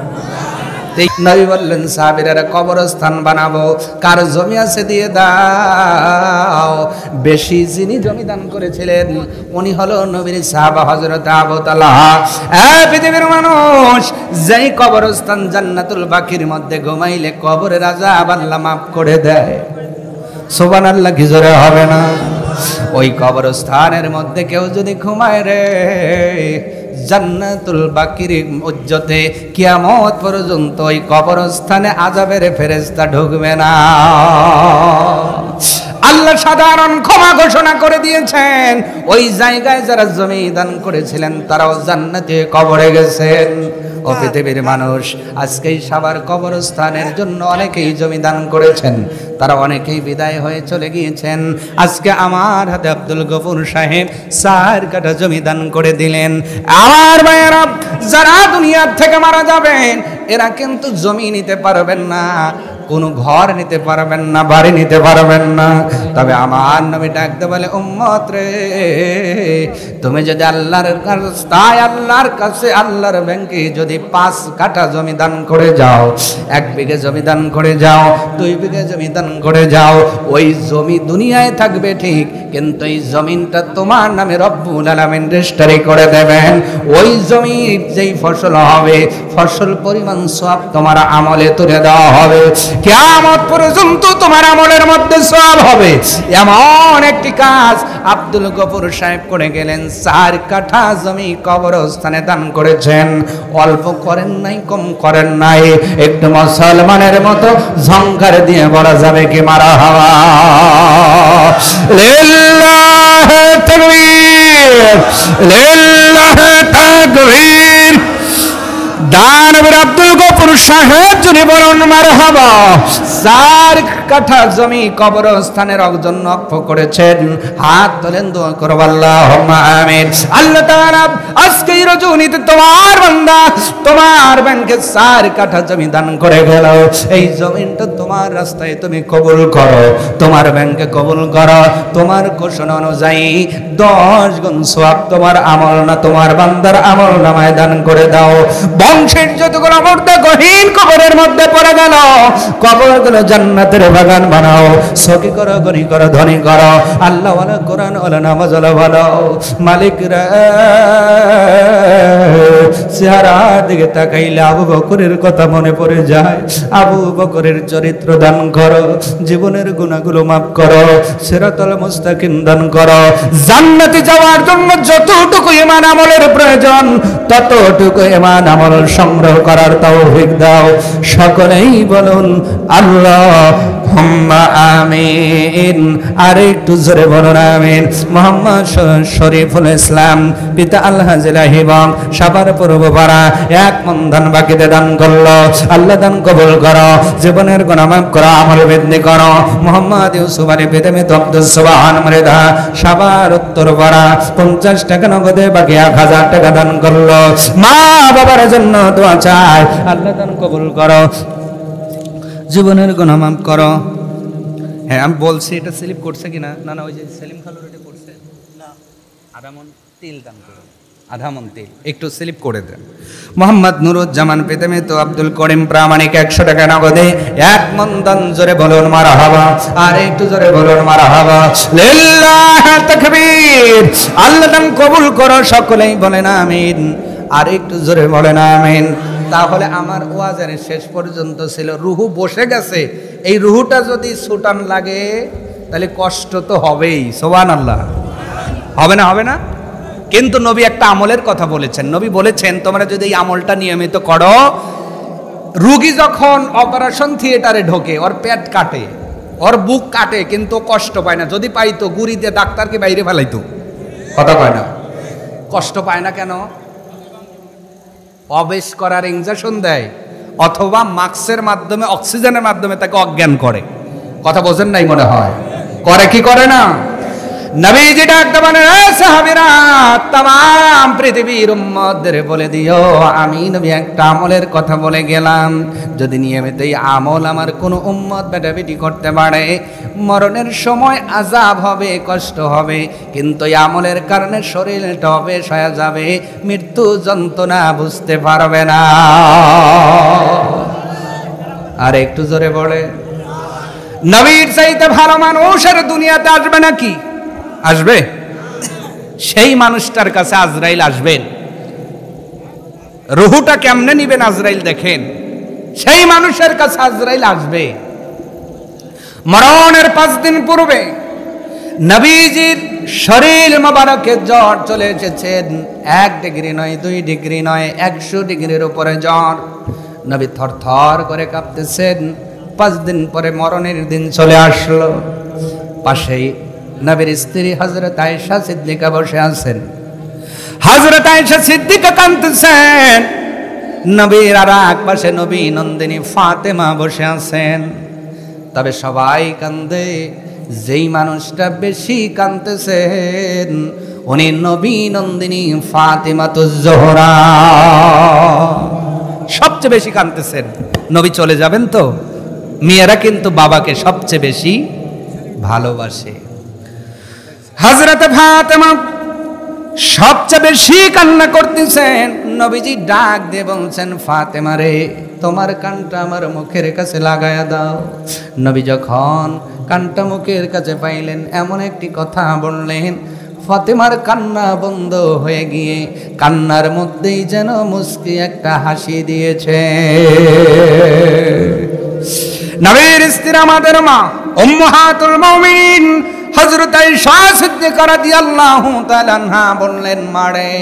নবী বললেন সাহাবীরা কবরস্থান বানাবো, কার জমি আছে দিয়ে দাও। বেশি যিনি জমি দান করেছিলেন উনি হলো নবীর সাহাবা হযরত আবু তালহা। পৃথিবীর মানুষ, যেই কবরস্থান জান্নাতুল বাকির মধ্যে ঘুমাইলে কবরের আযাব আল্লাহ মাফ করে দেয়। সুবহানাল্লাহ, কি জোরে হবে না? ওই কবরস্থানের মধ্যে কেউ যদি ঘুমায় রে, জান্নাতুল বাকির উজ্জতে কিয়ামত পর্যন্ত ওই কবরস্থানে আযাবের ফেরেশতা ঢুকবে না। আল্লাহ সাধারণ ক্ষমা ঘোষণা করে দিয়েছেন, ওই জায়গায় যারা জমি দান করেছিলেন তারাও জান্নাতে কবরে গেছেন। ও পৃথিবীর মানুষ, আজকে এই সাভার কবরস্থানের জন্য অনেকেই জমি দান করেছেন, তারা অনেকেই বিদায় হয়ে চলে গিয়েছেন। আজকে আমার হাতে আব্দুল গফুর সাহেব 4 কাঠা জমি দান করে দিলেন। আমার ভাইয়েরা, যারা দুনিয়ার থেকে মারা যাবেন এরা কিন্তু জমি নিতে পারবেন না, কোনো ঘর নিতে পারবেন না, বাড়ি নিতে পারবেন না। তবে আমার নবী ডাকতে বলে, উম্মত রে, তুমি যদি আল্লাহর রাস্তায়, আল্লাহর কাছে, আল্লাহর ব্যাংকে যদি 5 কাঠা জমি দান করে যাও, 1 বিঘে জমি দান করে যাও, 2 বিঘে জমি দান করে যাও, ওই জমি দুনিয়ায় থাকবে ঠিক, কিন্তু এই জমিনটা তোমার নামে রব্বুল আলামিন রেজিস্ট্রি করে দেবেন। ওই জমির যেই ফসল হবে, ফসল পরিমাণ সওয়াব তোমার আমলে তুলে দেওয়া হবে। কিয়ামত পর্যন্ত তোমার আমলের মধ্যে সওয়াব হবে। এমন একটি কাজ আব্দুল গফুর সাহেব করে গেলেন। 4 কাঠা জমি কবরস্থানে দান করেছেন। অল্প করেন নাই, কম করেন নাই, একটু মুসলমানের মতো ঝংকার দিয়ে বলা যাবে কি মারহাবা, লিল্লাহি তাকবীর, লিল্লাহি তাকবীর। দানবীর আব্দুল গফুর সাহেব যদি বলুন মারহাবা। 4 কাঠা জমি কবরস্থানের জন্য অক্ষ করেছেন। হাত তোলেন, দোয়া করব, আল্লাহুম্মা আমিন। আল্লাহ তাআলা আজকে এই রজনীতে তোমার বান্দা তোমার ব্যাংকে 4 কাঠা জমি দান করে গেল। এই জমিনটা তোমার রাস্তায় তুমি কবুল করো, তোমার ব্যাংকে কবুল করো। তোমার ঘোষণা অনুযায়ী 10 গুণ সওয়াব তোমার আমল না, তোমার বান্দার আমল নামায় দান করে দাও। বংশের যতগুলো মুর্দা গহীন কবরের মধ্যে পড়ে গেল, কবরগুলো জান্নাতের বাগান বানাও। সখী করো, গনি করো, ধনী করো, আল্লাহ ওয়ালা, কোরআন ওয়ালা, নামাজ ওয়ালা বানাও। মালিক রে, চেহারার দিকে তাকাইলে আবু বকরের কথা মনে পড়ে যায়। আবু বকরের চরিত্র দান করো, জীবনের গুনাহগুলো মাফ করো, সিরাতাল মুস্তাকিম দান করো। জান্নাতে যাওয়ার জন্য যতটুকু ঈমান আমলের প্রয়োজন ততটুকু ঈমান আমল সংগ্রহ করার তৌফিক দাও। সকলেই বলুন আল্লাহ হুম্মা আমিন। আর একটু জোরে বলুন আমিন। মোহাম্মদ শরীফুল ইসলাম পিতা আলহাজ এবং সাভার পূর্বপাড়া এক মন দান বাকিতে দান করলো। আল্লাহ দান কবুল করো, জীবনের গুনাহ মাফ করো, আমল বৃদ্ধি করো। মোহাম্মদ ইউসুফ আলী বেদমিত আব্দুল সুবহান মৃধা সাভার উত্তরপাড়া 50 টাকা নগদে বাকি 1000 টাকা দান করলো। মা বাবার জন্য দোয়া চাই, আল্লাহ দান কবুল করো, জীবনের গুনাহ মাফ করো। হ্যাঁ আমি বলছি এটা স্লিপ করছে কিনা? না না, ওই যে সেলিম খালুর এটা করছে না। আধামন তেল দান করুন, আধামন তেল একটু স্লিপ করে দেন। মোহাম্মদ নুরুজ্জামান পেতেমে তো আব্দুল করিম প্রামাণিক 100 টাকা নগদে এক মন দান। জোরে বলুন মারহাবা, আর একটু জোরে বলুন মারহাবা। লিল্লাহ তাকবীর। আল্লাহ দান কবুল করো, সকলেই বলেন আমিন। আর একটু জোরে বলেন আমিন। তাহলে আমার ওয়াজের শেষ পর্যন্ত ছিল রুহু বসে গেছে। এই রুহুটা যদি সুটান লাগে তাহলে কষ্ট তো হবেই। সুবহানাল্লাহ। হবে না? হবে না? কিন্তু নবী একটা আমলের কথা বলেছেন। নবী বলেছেন তোমরা যদি এই আমলটা নিয়মিত করো, রোগী যখন অপারেশন থিয়েটারে ঢোকে, ওর পেট কাটে, ওর বুক কাটে, কিন্তু কষ্ট পায় না। যদি পাইতো গুড়ি দিয়ে ডাক্তারকে বাইরে ফেলাইতো। কথা কয় না? কষ্ট পায় না কেন? অবেশ করার ইনজেকশন দেয়, অথবা মাস্কের মাধ্যমে অক্সিজেনের মাধ্যমে তাকে অজ্ঞান করে। কথা বোঝেন নাই মনে হয়? করে কি করে না? নবীজি ডাকতে বলেন, এ সাহাবীরা, तमाम পৃথিবীর উম্মতদের বলে দিও আমি নবী একটা আমলের কথা বলে গেলাম। যদি নিয়মিত এই আমল আমার কোনো উম্মত বেটাবেটি করতে পারে, মরণের সময় আযাব হবে, কষ্ট হবে, কিন্তু এই আমলের কারণে শরীরটা অবেশ হয়ে যাবে, মৃত্যু যন্ত্রণা বুঝতে পারবে না। আর একটু জোরে বলে, নবীর চাইতে ভালো মানুষ আর দুনিয়াতে আসবে নাকি? আসবে। সেই মানুষটার কাছে আজরাইল আসবেন। রুহুটা কেমনে নিবেন আজরাইল দেখেন। সেই মানুষের কাছে আজরাইল আসবে। মরণের 5 দিন পূর্বে নবীজির শরীর মোবারকে জ্বর চলে এসেছেন। 1 ডিগ্রি নয়, 2 ডিগ্রি নয়, 100 ডিগ্রির উপরে জ্বর। নবী থরথর করে কাঁপতেছেন। 5 দিন পরে মরণের দিন চলে আসলো। পাশেই নবীর স্ত্রী হযরত আয়েশা সিদ্দিকা বসে আছেন। হযরত আয়েশা সিদ্দিকা কাঁদতেছেন। নবীর আর এক পাশে নবী নন্দিনী ফাতেমা বসে আছেন। তবে সবাই কান্দে, যেই মানুষটা বেশি কাঁদতেছেন উনি নবী নন্দিনী ফাতেমাতুজ জোহরা। সবচেয়ে বেশি কাঁদতেছেন। নবী চলে যাবেন তো। মেয়েরা কিন্তু বাবাকে সবচেয়ে বেশি ভালোবাসে। হযরত ফাতেমা সবচেয়ে বেশি কান্না করতেছেন। নবীজি ডাক দিয়ে বলছেন, ফাতেমা রে, তোমার কানটা আমার মুখের কাছে লাগায়া দাও। নবী যখন কানটা মুখের কাছে পাইলেন, এমন একটি কথা বললেন, ফাতেমার কান্না বন্ধ হয়ে গিয়ে কান্নার মধ্যেই যেন মুস্কি একটা হাসি দিয়েছে। নবীর স্ত্রী আমাদের মা উম্মাহাতুল মুমিনিন হযরত আয়েশা সিদ্দিকা রাদিয়াল্লাহু তাআলা আনহা বললেন, মারে,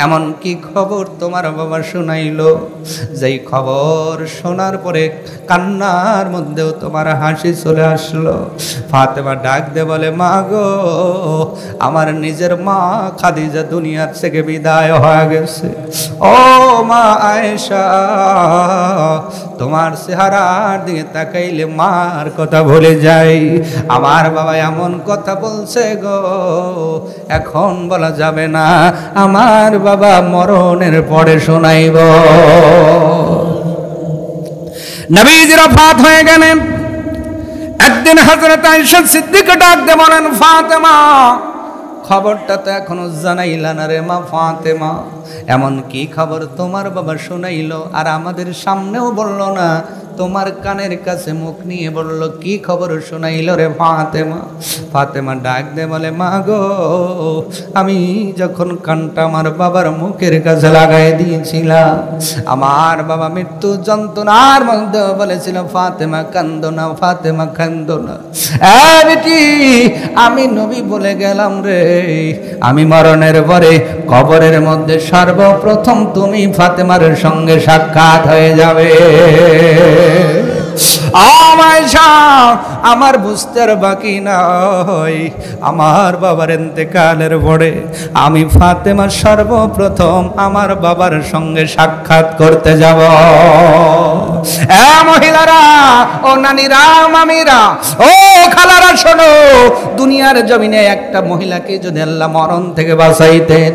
এমন কি খবর তোমার বাবা শুনাইলো, যেই খবর শোনার পরে কান্নার মধ্যেও তোমার হাসি চলে আসলো? ফাতেমা ডাক দে বলে, মা গো, আমার নিজের মা খাদিজা দুনিয়ার থেকে বিদায় হয়ে গেছে। ও মা আয়েশা, তোমার চেহারার দিকে তাকাইলে মার কথা ভুলে যাই। আমার বাবা এমন কথা বলছে গো, এখন বলা যাবে না, আমার বাবা মরণের পরে শোনাইব। নবীজির ওফাত হয়ে গেলেন। একদিন হযরত আয়েশা সিদ্দিকা ডাক দিয়ে বলেন, ফাতেমা, খবরটা তো এখনো জানাইলা না রে মা ফাতেমা। এমন কি খবর তোমার বাবা শোনাইলো আর আমাদের সামনেও বলল না, তোমার কানের কাছে মুখ নিয়ে বলল, কি খবর শোনাইলো রে ফাতেমা? ফাতেমা ডাক দে বলে, মা গো, আমি যখন কানটা আমার বাবার মুখের কাছে লাগাই দিয়েছিলাম, আমার বাবা মৃত্যু যন্ত্রণার মধ্যে বলেছিল, ফাতেমা কান্দো না, ফাতেমা কান্দো না। বেটি, আমি নবী বলে গেলাম রে, আমি মরণের পরে কবরের মধ্যে সর্বপ্রথম তুমি ফাতেমার সঙ্গে সাক্ষাৎ হয়ে যাবে। আয়েশা, আমার বুঝতে আর বাকি নাই, আমার বাবার ইন্তেকালের পরে আমি ফাতেমা সর্বপ্রথম আমার বাবার সঙ্গে সাক্ষাৎ করতে যাব। মহিলারা, ও নানিরা, মামিরা, ও খালারা, শোনো, দুনিয়ার জমিনে একটা মহিলাকে যদি আল্লাহ মরণ থেকে বাঁচাইতেন,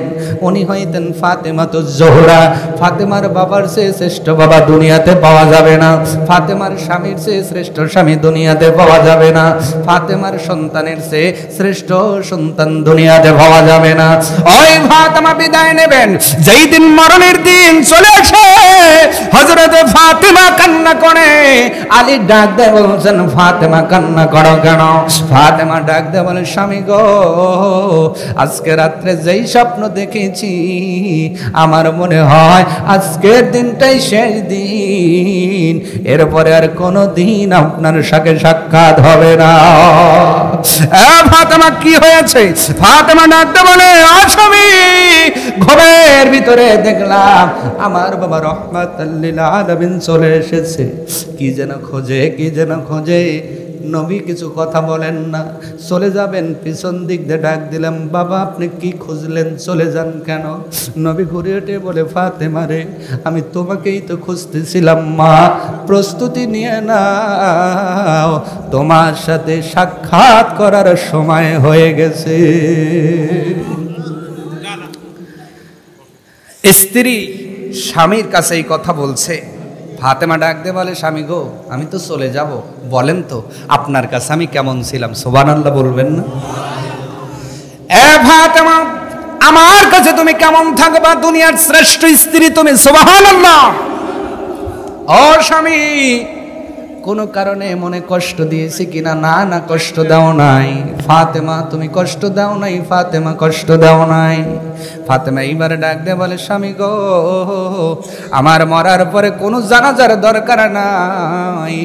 উনি হইতেন ফাতেমাতুজ জোহরা। ফাতেমার বাবার চেয়ে শ্রেষ্ঠ বাবা দুনিয়াতে পাওয়া যাবে না, ফাতেমার স্বামীর চেয়ে শ্রেষ্ঠ স্বামী দুনিয়াতে পাওয়া যাবে না, ফাতেমার সন্তানের চেয়ে শ্রেষ্ঠ সন্তান দুনিয়াতে পাওয়া যাবে না। ওই ফাতেমা বিদায় নেবেন, যেই দিন মরণের দিন চলে আসে, হযরতে ফাতেমা কান্না করে। আলী ডাক দেয়, বলছেন ফাতেমা কান্না করো কেন? ফাতেমা ডাক দেয়, বলে স্বামী গো, আজকে রাত্রে যেই স্বপ্ন দেখেছি, আমার মনে হয় আজকের দিনটাই শেষ দিন, এরপরে আর কোনো দিন আপনার সাথে সাক্ষাৎ হবে না। ফাতেমা কি হয়েছে? ফাতেমা ডাক দেয়, বলে স্বামী, ঘরের ভিতরে দেখলাম আমার বাবা রহমাতুল লিল আলামিন চলে এসেছে। কি যেন খোঁজে, কি যেন খোঁজে, নবী কিছু কথা বলেন না, চলে যাবেন। পিছন দিক দিয়ে ডাক দিলাম, বাবা আপনি কি খুঁজলেন, চলে যান কেন? নবী ঘুরে ওঠে বলে, ফাতেমা রে, আমি তোমাকেই তো খুঁজতেছিলাম মা, প্রস্তুতি নিয়ে নাও, তোমার সাথে সাক্ষাৎ করার সময় হয়ে গেছে। স্ত্রী স্বামীর কাছে এই কথা বলছে। ফাতেমা ডাক দিয়ে বলে, স্বামী গো, আমি তো চলে যাব, বলেন তো আপনার কাছে আমি কেমন ছিলাম? সুবহানাল্লাহ বলবেন না? ফাতেমা, আমার কাছে তুমি কেমন থাকবা? দুনিয়ার শ্রেষ্ঠ স্ত্রী তুমি, সুবহানাল্লাহ। ও স্বামী, কোনো কারণে মনে কষ্ট দিয়েছি কিনা? না না, কষ্ট দাও নাই। ফাতেমা তুমি কষ্ট দাও নাই, ফাতেমা কষ্ট দাও নাই। ফাতেমা এইবারে ডাক দিয়ে বলে, স্বামী গো, আমার মরার পরে কোনো জানাজার দরকার নাই,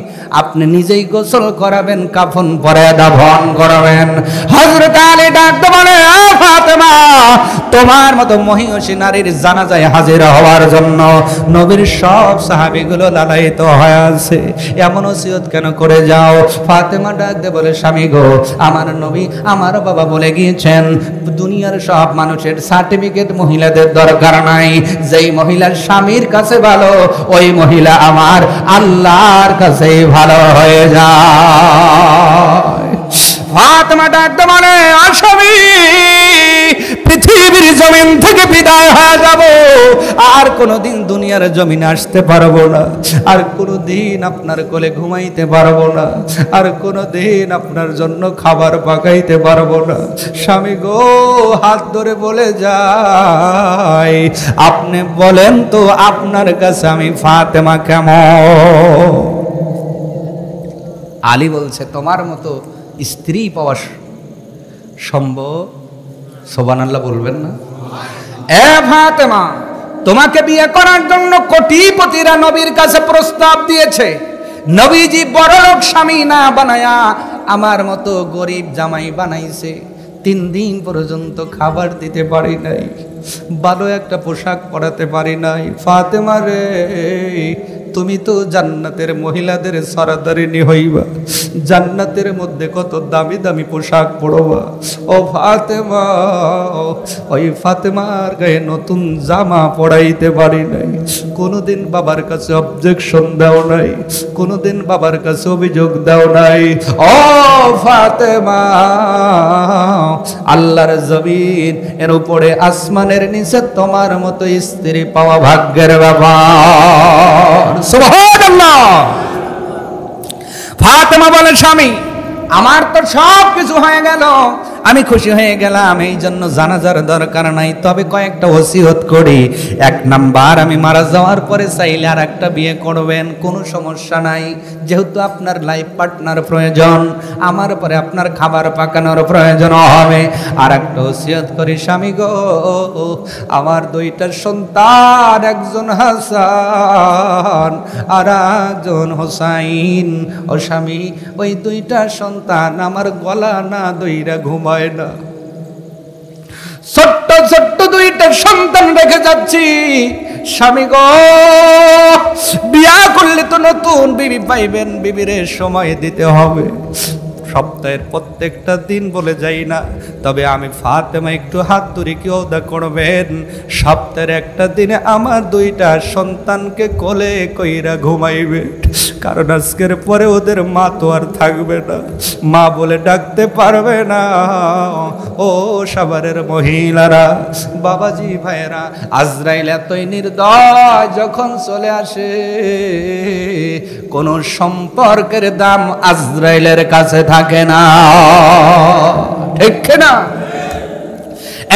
আপনি নিজেই গোসল করাবেন, কাফন পরে দাফন করাবেন। হযরত আলী ডাক দিয়ে বলে, ফাতেমা, তোমার মতো মহিষী নারীর জানাজায় হাজির হওয়ার জন্য নবীর সব সাহাবীগুলো লালায়িত হয়ে আছে, এমন ওসিয়ত কেন করে যাও? ফাতেমা ডাক দিয়ে বলে, স্বামী গো, আমার নবী, আমার বাবা বলে গিয়েছেন, দুনিয়ার সব মানুষের সার্টিফিকেট মহিলাদের দরকার নাই, যেই মহিলার স্বামীর কাছে ভালো, ওই মহিলা আমার আল্লাহর কাছে ভালো হয়ে যায়। ফাতেমা ডাক দিয়ে বলে, স্বামী, পৃথিবীর জমিন থেকে বিদায় হয়ে যাব, আর কোনোদিন দুনিয়ার জমিনে আসতে পারবো না, আর কোনোদিন আপনার কোলে ঘুমাইতে পারবো না, আর কোনোদিন আপনার জন্য খাবার পাকাইতে পারবো না। স্বামী গো, হাত ধরে বলে যাই, আপনি বলেন তো আপনার কাছে আমি ফাতেমা কেমন? আলী বলছে, তোমার মতো স্ত্রী পাওয়া সম্ভব? সুবহানাল্লাহ বলবেন না? ফাতেমা, তোমাকে বিয়ে করার জন্য কোটিপতিরা নবীর কাছে প্রস্তাব দিয়েছে, নবীজি বড়লোক স্বামী না বানায়া আমার মতো গরিব জামাই বানাইছে। 3 দিন পর্যন্ত খাবার দিতে পারি নাই, ভালো একটা পোশাক পরাতে পারি নাই। ফাতেমা রে, তুমি তো জান্নাতের মহিলাদের সরদারিনী হইবা, জান্নাতের মধ্যে কত দামি দামি পোশাক পরবা। ও ফাতেমা, ওই ফাতেমার গায়ে নতুন জামা পরাইতে পারি নাই, কোনোদিন বাবার কাছে অবজেকশন দাও নাই, কোনোদিন বাবার কাছে অভিযোগ দাও নাই। ও ফাতেমা, আল্লাহর জমিন এর উপরে আসমানের নিচে তোমার মতো স্ত্রী পাওয়া ভাগ্যের ব্যাপার। সুবহানাল্লাহ। ফাতেমা বলে, স্বামী, আমার তো সব কিছু হয়ে গেল, আমি খুশি হয়ে গেলাম, এই জন্য জানাজার দরকার নাই, তবে কয়েকটা ওসিয়ত করি। 1 নাম্বার, আমি মারা যাওয়ার পরে চাইলে আর একটা বিয়ে করবেন, কোনো সমস্যা নাই, যেহেতু আপনার লাইফ পার্টনার প্রয়োজন, আমার পরে আপনার খাবার পাকানোর প্রয়োজন হবে। আর একটা ওসিয়ত করি, স্বামী গো, আমার 2টা সন্তান, একজন হাসান আর একজন হোসাইন। ও স্বামী, ওই 2টা সন্তান আমার গলা না দইরা ঘুমায় না, ছোট্ট ছোট্ট 2টা সন্তান রেখে যাচ্ছি, স্বামী গো, বিয়া করলে তো নতুন বিবি পাইবেন, বিবিরে সময় দিতে হবে। সপ্তাহের প্রত্যেকটা দিন বলে যাই না, তবে আমি ফাতেমা একটু হাত ধরে কি ওদা করবেন, সপ্তাহের একটা দিনে আমার দুইটা সন্তানকে কোলে কইরা ঘুমাইবে, কারণ আজকের পরে ওদের মা তো আর থাকবে না, মা বলে ডাকতে পারবে না। ও সাভারের মহিলারা, বাবাজি ভাইয়েরা, আজরাইল এতই নির্দয়, যখন চলে আসে কোন সম্পর্কের দাম আজরাইলের কাছে থাকে না, ঠিক না?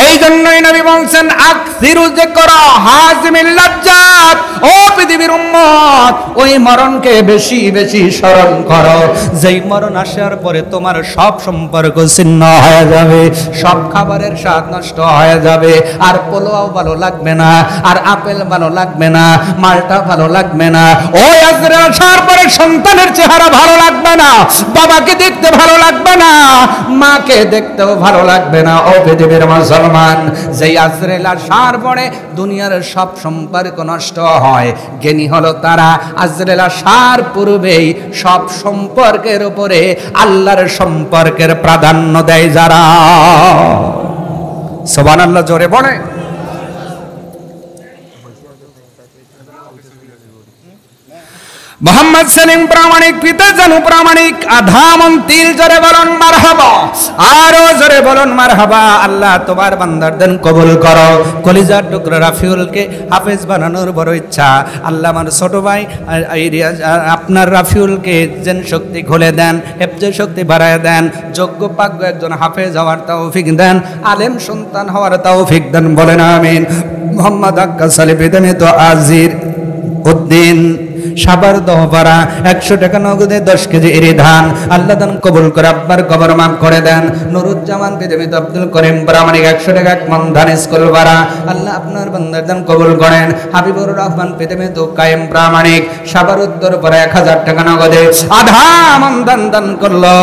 এই জন্যই নবী বলছেন আকসিরু যিকরা হাজিমিল লাজ্জাত, ও পৃথিবীর উম্মত, ওই মরণকে বেশি বেশি স্মরণ করো যেই মরণ আসার পরে তোমার সব সম্পর্ক ছিন্ন হয়ে যাবে, সব খাবারের স্বাদ নষ্ট হয়ে যাবে, আর পোলাও ভালো লাগবে না, আর আপেল ভালো লাগবে না, মালটা ভালো লাগবে না, ওই আজরাইল আসার পরে সন্তানের চেহারা ভালো লাগবে না, বাবাকে দেখতে ভালো লাগবে না, মাকে দেখতেও ভালো লাগবে না। ও পৃথিবীর মুসলমান, যেই আজরাইল আসার পরে দুনিয়ার সব সম্পর্ক নষ্ট হয়, জ্ঞানী হলো তারা আজরাইল আসার পূর্বেই সব সম্পর্কের উপরে আল্লাহর সম্পর্কের প্রাধান্য দেয় যারা। সুবহানাল্লাহ, জোরে বলে। মোহাম্মদ সেলিম প্রামাণিক, পিতা জানু প্রামাণিক, আধামন তিল, জোরে বলুন মারহাবা, আরো জোরে বলুন মারহাবা। আল্লাহ তোমার বান্দার দেন কবুল করো। কলিজার টুকরা রাফিউলকে হাফেজ বানানোর বড় ইচ্ছা, আল্লাহ আমার ছোট ভাই আপনার রাফিউলকে জেন শক্তি খুলে দেন, হেফজে শক্তি বাড়ায় দেন, যোগ্য পাগ্য একজন হাফেজ হওয়ার তৌফিক দেন, আলেম সন্তান হওয়ার তৌফিক দেন, বলেন আমিন। মোহাম্মদ আক্কাস আলী বেদনে তো আজির উদ্দিন সাবার দহপাড়া 100 টাকা নগদে 10 কেজি এরি ধান, আল্লাহ দান কবুল করে আব্বার কবর মাফ করে দেন। নুরুজ্জামান বিদেমিত আব্দুল করিম প্রামাণিক 100 টাকা এক মন ধান স্কুল ভাড়া, আল্লাহ আপনার বান্দার দান কবুল করেন। হাবিবুর রহমান বিদেমিত কায়েম প্রামাণিক সাবার উত্তর পাড়া 1000 টাকা নগদে আধা মন দান করলো,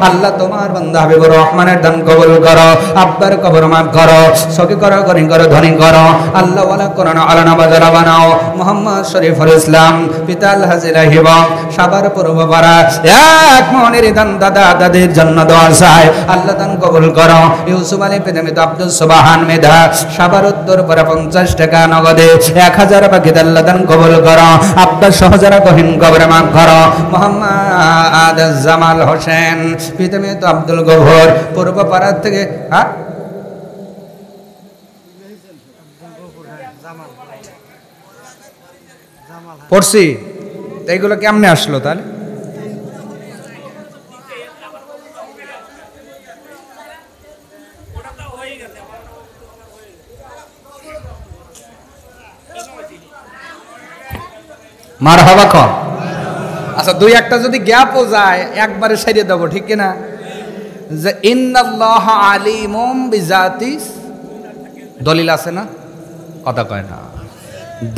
আল্লাহ তোমার বান্দা হাবিবুর রহমানের দান কবুল করো, আব্বার কবর মাফ করো, সকি করো, গনি করো, ধনী করো, আল্লাহ ওয়ালা কোরআন আলানা বাজারা বানাও। মোহাম্মদ শরীফুল ইসলাম পিতা হাজিরা হিবা সাবার পূর্বপাড়া এক মনের দান দাদা দাদির জন্য দোয়া চাই, আল্লাহ দান কবুল করো। ইউসুফ আলী পেদামিত আব্দুল সুবহান মেধা সাবার উত্তর পাড়া 50 টাকা নগদে 1000 বাকি, আল্লাহ দান কবুল করো। আব্বা সহজারা কহিন কবরে মাফ করো। মোহাম্মদ জামাল হোসেন পেদামিত আব্দুল গফর পূর্বপাড়া থেকে পড়ছি, এইগুলো কেমনে আসলো তাহলে? মারহাবা কর। আচ্ছা, দুই একটা যদি গ্যাপও যায় একবারে সারিয়ে দেবো, ঠিক কিনা? যে ইন্নাল্লাহ আলিমুম বিজাতিস, দলিল আছে না? কথা কয় না,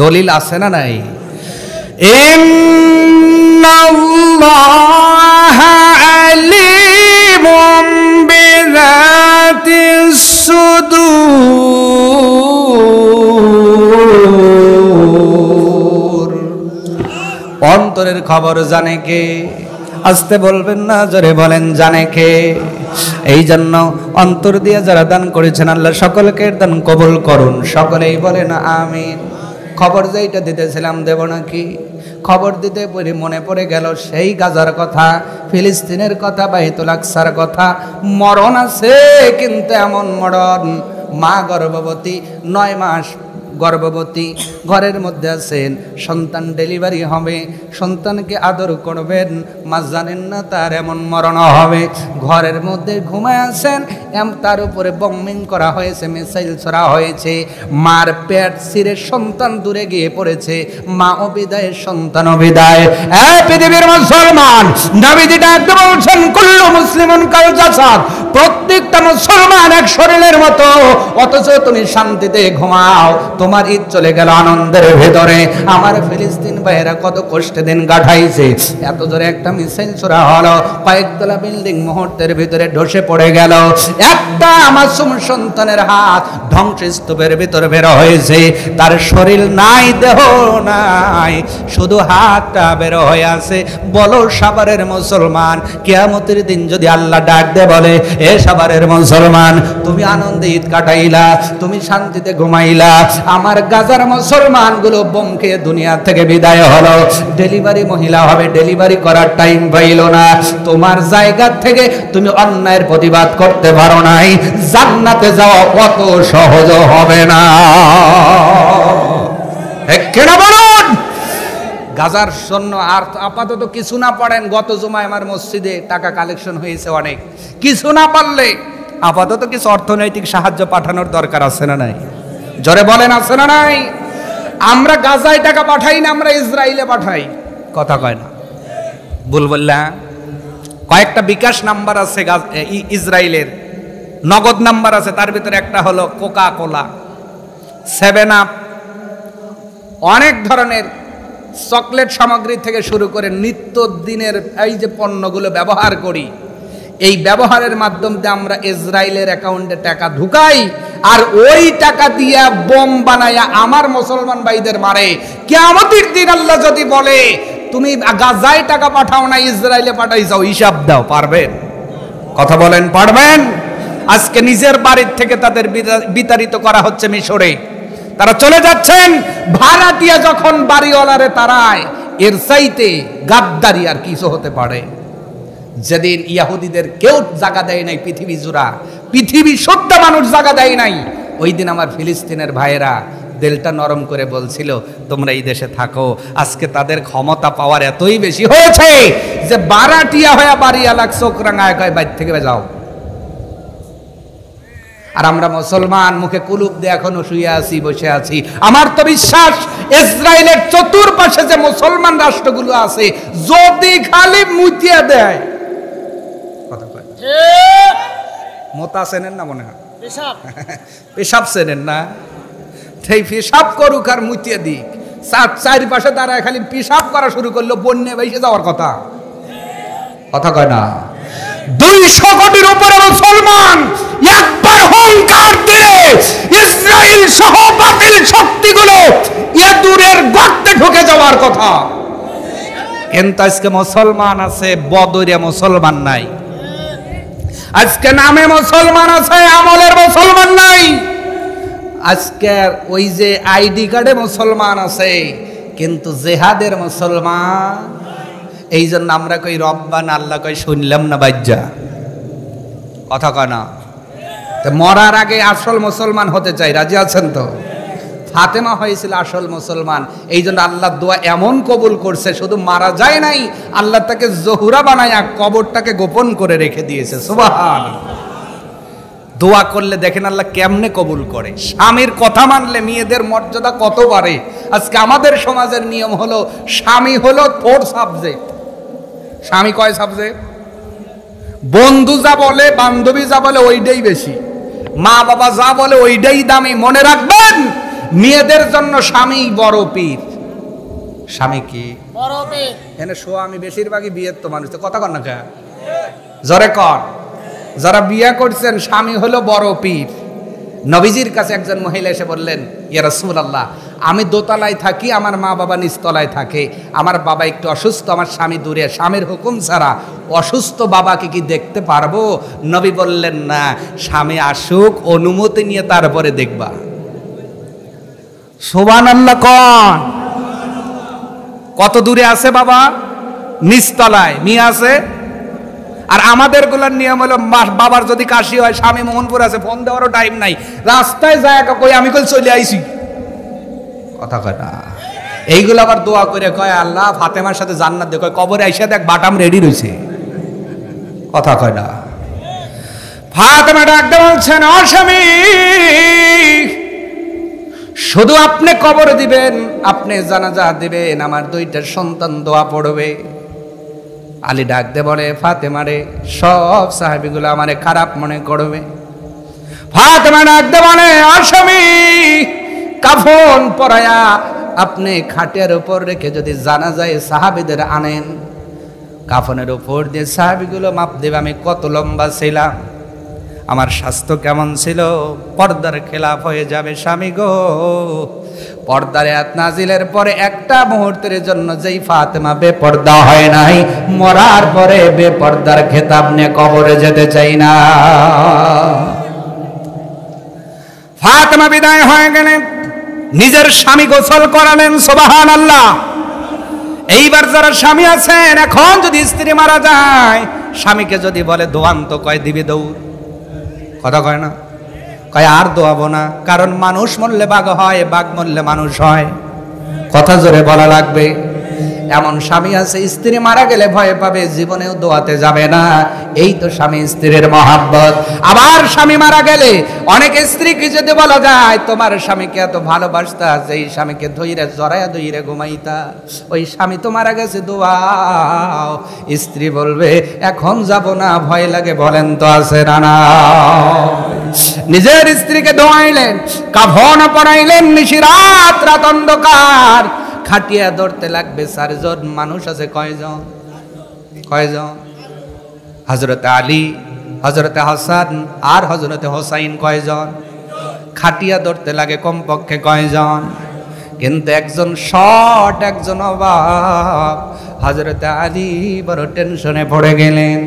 দলিল আছে না নাই? ইন্নাল্লাহ আলিমুম বিজাতিস সুদূর, অন্তরের খবর জানে কে? আস্তে বলবেন না, জোরে বলেন জানে কে? এই জন্য অন্তর দিয়ে যারা দান করেছেন আল্লাহ সকলকে দান কবুল করুন, সকলেই বলেন আমিন। খবর যেইটা দিতেছিলাম দেব নাকি? খবর দিতে পরে মনে পড়ে গেল সেই গাজার কথা, ফিলিস্তিনের কথা, বাইতুল আকসার কথা। মরণ আছে, কিন্তু এমন মরণ, মা গর্ভবতী, 9 মাস গর্ভবতী, ঘরের মধ্যে আছেন, সন্তান ডেলিভারি হবে, সন্তানকে আদর করবেন, মা জানেন না তার এমন মরণ হবে। ঘরের মধ্যে ঘুমায় আছেন, তার উপরে বম্বিং করা হয়েছে, মিসাইল ছোড়া হয়েছে, মার পেট ছিঁড়ে সন্তান দূরে গিয়ে পড়েছে, মা অবিদায়, সন্তান অবিদায়। পৃথিবীর মুসলমান, নবীজি ডাকতে বলছেন কুল্লু মুসলিমুন কাল জাসাদ, প্রত্যেকটা মুসলমান এক শরীরের মতো, অথচ তুমি শান্তিতে ঘুমাও। তোমার ঈদ চলে গেল আনন্দের ভেতরে। আমার ফিলিস্তিন ভাইয়েরা কত কষ্টে দিন কাটাইছে, এত জোরে একটা মিসাইল ছোড়া হলো, কয়েকতলা বিল্ডিং মুহূর্তের ভিতরে ধসে পড়ে গেল। একটা মাসুম সন্তানের হাত ধ্বংসস্তূপের ভিতরে বের হয়েছে, তার শরীর নাই, দেহ নাই, শুধু হাতটা বের হয়ে আছে। বলো সাভারের মুসলমান, কিয়ামতের দিন যদি আল্লাহ ডাক দে বলে, এ সাভারের মুসলমান, তুমি আনন্দে ঈদ কাটাইলা, তুমি শান্তিতে ঘুমাইলা, আমার গাজার মুসলমানগুলো বোম খেয়ে দুনিয়া থেকে বিদায় হলো, ডেলিভারি মহিলা হবে, ডেলিভারি করার টাইম পাইল না, তোমার জায়গা থেকে তুমি অন্যায়ের প্রতিবাদ করতে পারো নাই, জান্নাতে যাওয়া কত সহজ হবে না। কেন বলুন? গাজার জন্য আর আপাতত কিছু না পড়েন, গত জুমায় আমার মসজিদে টাকা কালেকশন হয়েছে অনেক, কিছু না পারলে আপাতত কিছু অর্থনৈতিক সাহায্য পাঠানোর দরকার আছে না নাই? জোরে বলেন, আছে না নাই? আমরা গাজায় টাকা পাঠাই না, আমরা ইসরায়েলে পাঠাই, কথা কয় না, ভুল বললাম? কয়েকটা বিকাশ নাম্বার আছে ইসরায়েলের, নগদ নাম্বার আছে, তার ভিতরে একটা হলো কোকা কোলা, 7 আপ, অনেক ধরনের চকলেট সামগ্রী থেকে শুরু করে নিত্যদিনের এই যে পণ্যগুলো ব্যবহার করি, এই ব্যবহারের মাধ্যমে আমরা ইসরায়েলের অ্যাকাউন্টে টাকা ঢুকাই, আর ওই টাকা দিয়ে বোম বানায়া আমার মুসলমান ভাইদের মারে। কিয়ামতের দিন আল্লাহ যদি বলে তুমি গাজায় টাকা পাঠাও না, ইসরায়েলে পাঠাইছো, হিসাব দাও, পারবেন? কথা বলেন, পারবেন? আজকে নিজের বাড়ির থেকে তাদের বিতাড়িত করা হচ্ছে মিশরে, তারা চলে যাচ্ছেন, ভাড়াটিয়া যখন বাড়িওয়ালারে তারায়, এর চাইতে গাদ্দারি আর কিছু হতে পারে? যেদিন ইয়াহুদিদের কেউ জায়গা দেয় নাই পৃথিবী জুড়া, পৃথিবী সত্য মানুষ জায়গা দেয় নাই, ওই দিন আমার ফিলিস্তিনের ভাইয়েরা দিলটা নরম করে বলছিল তোমরা এই দেশে থাকো। আজকে তাদের ক্ষমতা পাওয়ার এতই বেশি হয়েছে যে বারাটিয়া হয়ে বাড়িওয়ালা চোখ রাঙায় কয় বাইর থেকে যাও। আর আমরা মুসলমান মুখে কুলুপ দিয়ে এখনো শুয়ে আছি, বসে আছি। আমার তো বিশ্বাস ইসরায়েলের চতুর্পাশে যে মুসলমান রাষ্ট্রগুলো আছে, যদি খালি মুতিয়া দেয়, কথা কয় মোতা চেনেন না, মনে হয় পেশাব চেনেন না, সেই পেশাব করুক আর মুতিয়া দিক, চারিপাশে দাঁড়ায় খালি পেশাব করা শুরু করলো, বন্যে ভেসে যাওয়ার কথা, কথা কয় না? 200 কোটির উপরে মুসলমান একবার হুঙ্কার দিলে ইসরায়েল সহ বাতিল শক্তিগুলো দূরের গর্তে ঢুকে যাওয়ার কথা। কিন্তু আজকে মুসলমান আছে, বদরিয়া মুসলমান নাই। আজকে নামে মুসলমান আছে, আমলের মুসলমান নাই। আজকে ওই যে আইডি কার্ডে মুসলমান আছে, কিন্তু জেহাদের মুসলমান। এই জন্য আমরা কই রব্বান, আল্লাহ কই শুনলাম না বাজ্জা, কথা কয় না? তো মরার আগে আসল মুসলমান হতে চাই, রাজি আছেন তো? ফাতেমা হয়েছিল আসল মুসলমান, এই জন্য আল্লাহ দোয়া এমন কবুল করছে, শুধু মারা যায় নাই, আল্লাহ তাকে জহুরা বানায়া কবরটাকে গোপন করে রেখে দিয়েছে। সুবহানাল্লাহ। দোয়া করলে দেখেন আল্লাহ কেমনে কবুল করে। স্বামীর কথা মানলে মেয়েদের মর্যাদা কত বাড়ে। আজকে আমাদের সমাজের নিয়ম হলো স্বামী হলো 4 সাবজেক্ট। স্বামী কয় সাবজেক্ট? বন্ধু যা বলে, বান্ধবী যা বলে ওইটাই বেশি, মা বাবা যা বলে ওইটাই দামি। মনে রাখবেন, মেয়েদের জন্য স্বামী বড় পীর। স্বামী কি বড় পীর? এনে শো আমি বেশিরভাগই বিয়ের তো মানুষ, কথা কর না কে জরে কর। যারা বিয়ে করছেন স্বামী হলো বড় পীর। নবীজির কাছে একজন মহিলা এসে বললেন, ইয়া রাসূলুল্লাহ, আমি দোতলায় থাকি, আমার মা বাবা নিচতলায় থাকে, আমার বাবা একটু অসুস্থ, আমার স্বামী দূরে, স্বামীর হুকুম ছাড়া অসুস্থ বাবাকে কি দেখতে পারবো? নবী বললেন, না, স্বামী আসুক, অনুমতি নিয়ে তারপরে দেখবা। সুবহানাল্লাহ কোন? কত দূরে আছে বাবা? নিচতলায়। মেয়ে আছে। আর আমাদের গুলার নিয়ম হলো বাবার যদি কাশি হয়, স্বামী মোহনপুর আছে, ফোন দেওয়ারও টাইম নাই, রাস্তায় যায় কই আমি কই চলে আইছি, কথা কয় না? এইগুলো আবার দোয়া করে কয় আল্লাহ ফাতেমার সাথে জান্নাত দে, কয় কবরে আইসা দেখ বাটাম রেডি রয়েছে, কথা কয় না? ফাতেমা ডাকতে বলছেন, ও স্বামী, শুধু আপনি কবর দিবেন, আপনি জানাজা দিবেন, আমার 2টা সন্তান দোয়া পড়বে। আলী ডাকতে বলে, ফাতেমারে, সব সাহাবীগুলো আমারে খারাপ মনে করবে। ফাতেমা ডাকতে বলে, ও স্বামী, কাফন পরায়া আপনি খাটের উপর রেখে যদি জানাজায় সাহাবীদের আনেন, কাফনের উপর দিয়ে সাহাবীগুলো মাপ দেবে আমি কত লম্বা ছিলাম, আমার স্বাস্থ্য কেমন ছিল, পর্দার খেলাফ হয়ে যাবে স্বামী গো। পর্দার আয়াত নাজিলের পরে একটা মুহূর্তের জন্য যেই ফাতেমা বেপর্দা হয় নাই, মরার পরে বেপর্দার খেতাব নিয়ে কবরে যেতে চাই না। ফাতেমা বিদায় হয়ে গেলেন, নিজের স্বামী গোসল করালেন, সুবহানাল্লাহ। এইবার যারা স্বামী আছেন, এখন যদি স্ত্রী মারা যায়, স্বামীকে যদি বলে দোয়ান তো কয় দিবি দৌড়, কথা কয় না, কয় আর দোয়াবো না, কারণ মানুষ মরলে বাঘ হয়, বাঘ মরলে মানুষ হয়, কথা জোরে বলা লাগবে। এমন স্বামী আছে স্ত্রী মারা গেলে ভয় পাবে, জীবনেও দোয়াতে যাবে না। এই তো স্বামী স্ত্রীর মহাব্বত। আবার স্বামী মারা গেলে অনেক স্ত্রীকে যদি বলা যায় তোমার স্বামীকে এত ভালোবাসতা, যেই স্বামীকে ধইরে জড়ায়া ধইরে ঘুমাইতা, ওই স্বামী তো মারা গেছে, দোয়াও। স্ত্রী বলবে এখন যাব না, ভয় লাগে, বলেন তো আছে না? নিজের স্ত্রীকে দোয়াইলেন, কাফন পরাইলেন, নিশিরাত রাত অন্ধকার, খাটিয়া ধরতে লাগবে 4 জন মানুষ আছে। কয়জন? হযরতে আলী, হযরতে হাসান আর হযরতে হোসাইন। কয়জন? খাটিয়া ধরতে লাগে কমপক্ষে কয়জন? কিন্তু একজন শর্ট, একজন অভাব। হযরতে আলী বড় টেনশনে পড়ে গেলেন।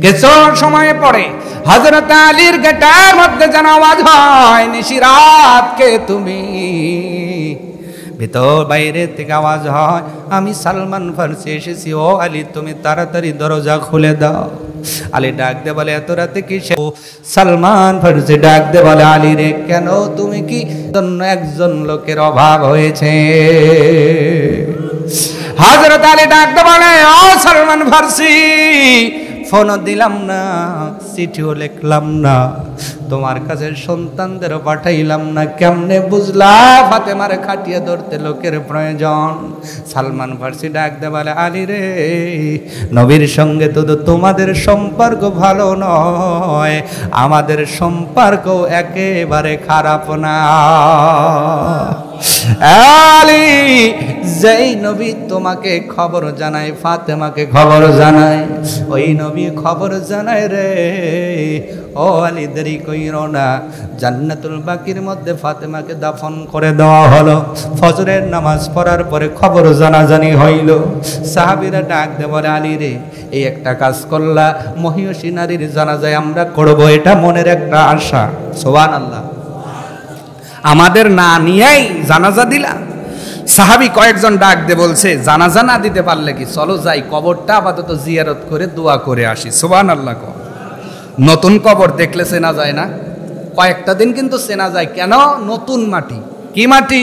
কিছু সময় পরে হযরতে আলীর গেটের মধ্যে যেন আওয়াজ হয়, নিশিরাত কে তুমি? ভিতর বাইরে থেকে আওয়াজ হয়, আমি সালমান ফার্সি এসেছি। ও আলী তুমি তাড়াতাড়ি দরজা খুলে দাও। আলী ডাক দে বলে এত রাতে কিসে? সালমান ফার্সি ডাক দে বলে আলী রে, কেন তুমি কি জন্য একজন লোকের অভাব হয়েছে? হযরত আলী ডাক দে বলে ও সালমান ফার্সি, ফোনও দিলাম না, চিঠিও লিখলাম না, তোমার কাছে সন্তানদেরও পাঠাইলাম না, কেমনে বুঝলা ফাতেমার খাটিয়ে ধরতে লোকের প্রয়োজন? সালমান ফার্সি ডাক দে বলে আলী রে, নবীর সঙ্গে তো তোমাদের সম্পর্ক ভালো নয়, আমাদের সম্পর্ক একেবারে খারাপ না। আলী, যেই নবী তোমাকে খবর জানায়, ফাতেমাকে খবর জানায়, ওই নবী খবর জানায় রে। ও আলী দেরি কইরো না, জান্নাতুল বাকির মধ্যে ফাতেমাকে দাফন করে দেওয়া হলো। ফজরের নামাজ পড়ার পরে খবর জানাজানি হইল। সাহাবীরা ডাক দে বলে আলী রে, এই একটা কাজ করলা, মহিষী নারীর জানাজায় আমরা করব, এটা মনের একটা আশা। সুবহানাল্লাহ। আমাদের না নিয়েই জানাজা দিলা। সাহাবী কয়েকজন ডাক দে বলছে, জানাজা না দিতে পারলে কি, চলো যাই কবরটা আপাতত জিয়ারত করে দোয়া করে আসি। সুবহানাল্লাহ। নতুন কবর দেখলে চেনা যায় না, কয়েকটা দিন কিন্তু চেনা যায়। কেন? নতুন মাটি। কি মাটি?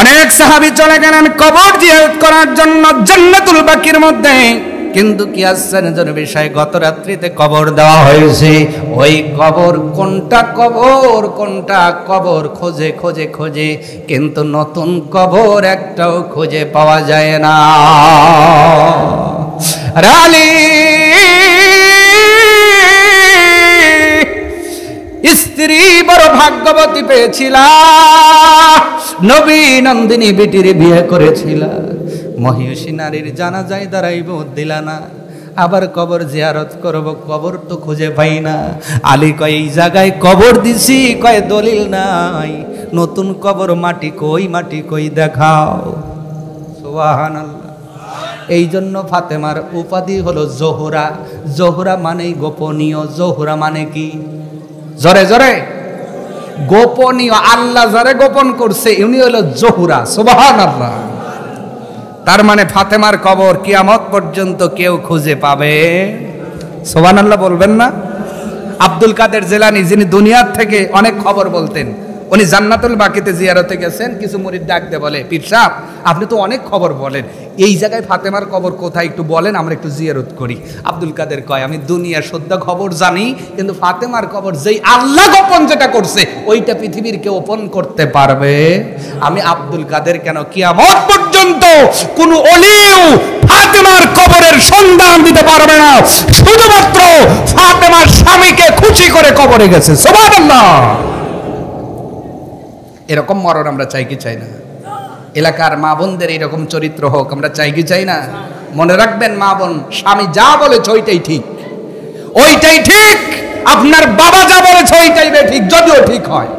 অনেক সাহাবী চলে গেলেন কবর জিয়ারত করার জন্য জান্নাতুল বাকির মধ্যে, কিন্তু কি আশ্চর্যের বিষয়, গত রাত্রিতে কবর দেওয়া হয়েছে। ওই কবর কোনটা কবর খোঁজে খোঁজে খোঁজে, কিন্তু নতুন কবর একটাও খুঁজে পাওয়া যায় না। রালি স্ত্রী বড় ভাগ্যবতী পেয়েছিল, নবী নন্দিনী বেটির বিয়ে করেছিল, মহিষী নারীর জানাজায় দাঁড়াইব দিলা না, আবার কবর জিয়ারত করব, কবর তো খুঁজে পাই না। আলী কয় এই জায়গায় কবর দিছি, কয় দলিল নাই, নতুন কবর মাটি কই দেখাও। সুবহানাল্লাহ। এই জন্য ফাতেমার উপাধি হলো জোহরা। জোহরা মানেই গোপনীয়। জোহরা মানে কি? জরে জরে গোপনীয়। আল্লাহ যারে গোপন করছে উনি হলো জোহরা। সুবহানাল্লাহ। তার মানে ফাতেমার কবর কিয়ামত পর্যন্ত কেউ খুঁজে পাবে। সুবহানাল্লাহ বলবেন না? আব্দুল কাদের জিলানী, যিনি দুনিয়ার থেকে অনেক খবর বলতেন, উনি জান্নাতুল বাকিতে জিয়ারতে গেছেন। কিছু মুরিদ ডাক দে বলে, পীর সাহেব আপনি তো অনেক খবর বলেন, এই জায়গায় ফাতেমার কবর কোথায় একটু বলেন, আমরা একটু জিয়ারত করি। আব্দুল কাদের কয়, আমি দুনিয়ার সদ্য খবর জানি, কিন্তু ফাতেমার কবর যেই আল্লাহ গোপন যেটা করছে ওইটা পৃথিবীর কেউ ওপেন করতে পারবে? আমি আব্দুল কাদের কেন, কিয়ামত পর্যন্ত কোন ওলিও ফাতেমার কবরের সন্ধান দিতে পারবে না, শুধুমাত্র ফাতেমার স্বামীকে খুশি করে কবরে গেছে। সুবহানাল্লাহ। এরকম মরণ আমরা চাই কি চাই না? এলাকার মা বোনদের এইরকম চরিত্র হোক আমরা চাই কি চাই না? মনে রাখবেন মা বোন, স্বামী যা বলেছে ওইটাই ঠিক, ওইটাই ঠিক। আপনার বাবা যা বলেছে ওইটাই ঠিক, যদিও ঠিক হয়।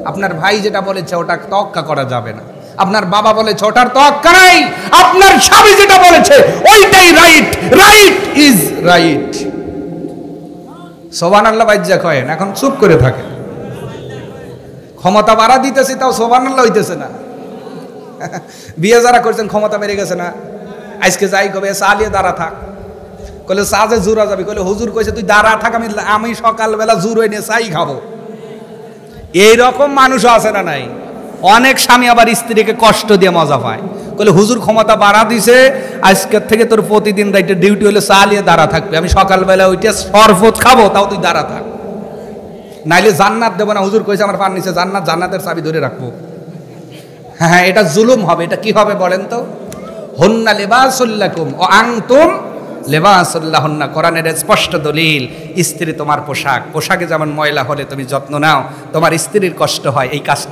আপনার ভাই যেটা বলেছে ওটা তোয়াক্কা করা যাবে না। আপনার বাবা বলেছে ওটার তোয়াক্কা নাই। আপনার স্বামী যেটা বলেছে ওইটাই রাইট, রাইট ইজ রাইট। সুবহানাল্লাহ বাইজ্জা কয়েন, এখন চুপ করে থাকে। ক্ষমতা বাড়া দিতেছি তাও সুবহানাল্লাহ হইতেছে না। বিয়ে যারা করছেন ক্ষমতা মেরে গেছে না, আজকে যাই কবে চালিয়ে দাঁড়া থাক, কলে সাজে জুরা যাবি, কলে হুজুর কইছে তুই দাঁড়া থাক, আমি সকালবেলা জুর হয়ে নিয়ে চাই খাবো। এইরকম মানুষও আছে না নাই? অনেক স্বামী আবার স্ত্রীকে কষ্ট দিয়ে মজা পায়, কলে হুজুর ক্ষমতা বাড়া দিছে, আজকের থেকে তোর প্রতিদিন রাইতে ডিউটি হলে চালিয়ে দাঁড়া থাকবে, আমি সকালবেলা ওইটা শরবত খাবো, তাও তুই দাঁড়া থাক, নাইলে জান্নাত দেবো না। হুজুর কইছে আমার পান নিচে জান্নাত, জান্নাতের চাবি ধরে রাখবো। হ্যাঁ, এটা জুলুম হবে। এটা কি হবে বলেন তো? হুন্না লিবাসুল লাকুম ওয়া আনতুম লিবাসুল লাহুন্না, কোরআনের স্পষ্ট দলিল। স্ত্রী তোমার পোশাক, পোশাকে যেমন ময়লা হলে তুমি যত্ন নাও, তোমার স্ত্রীর কষ্ট হয় এই কাজ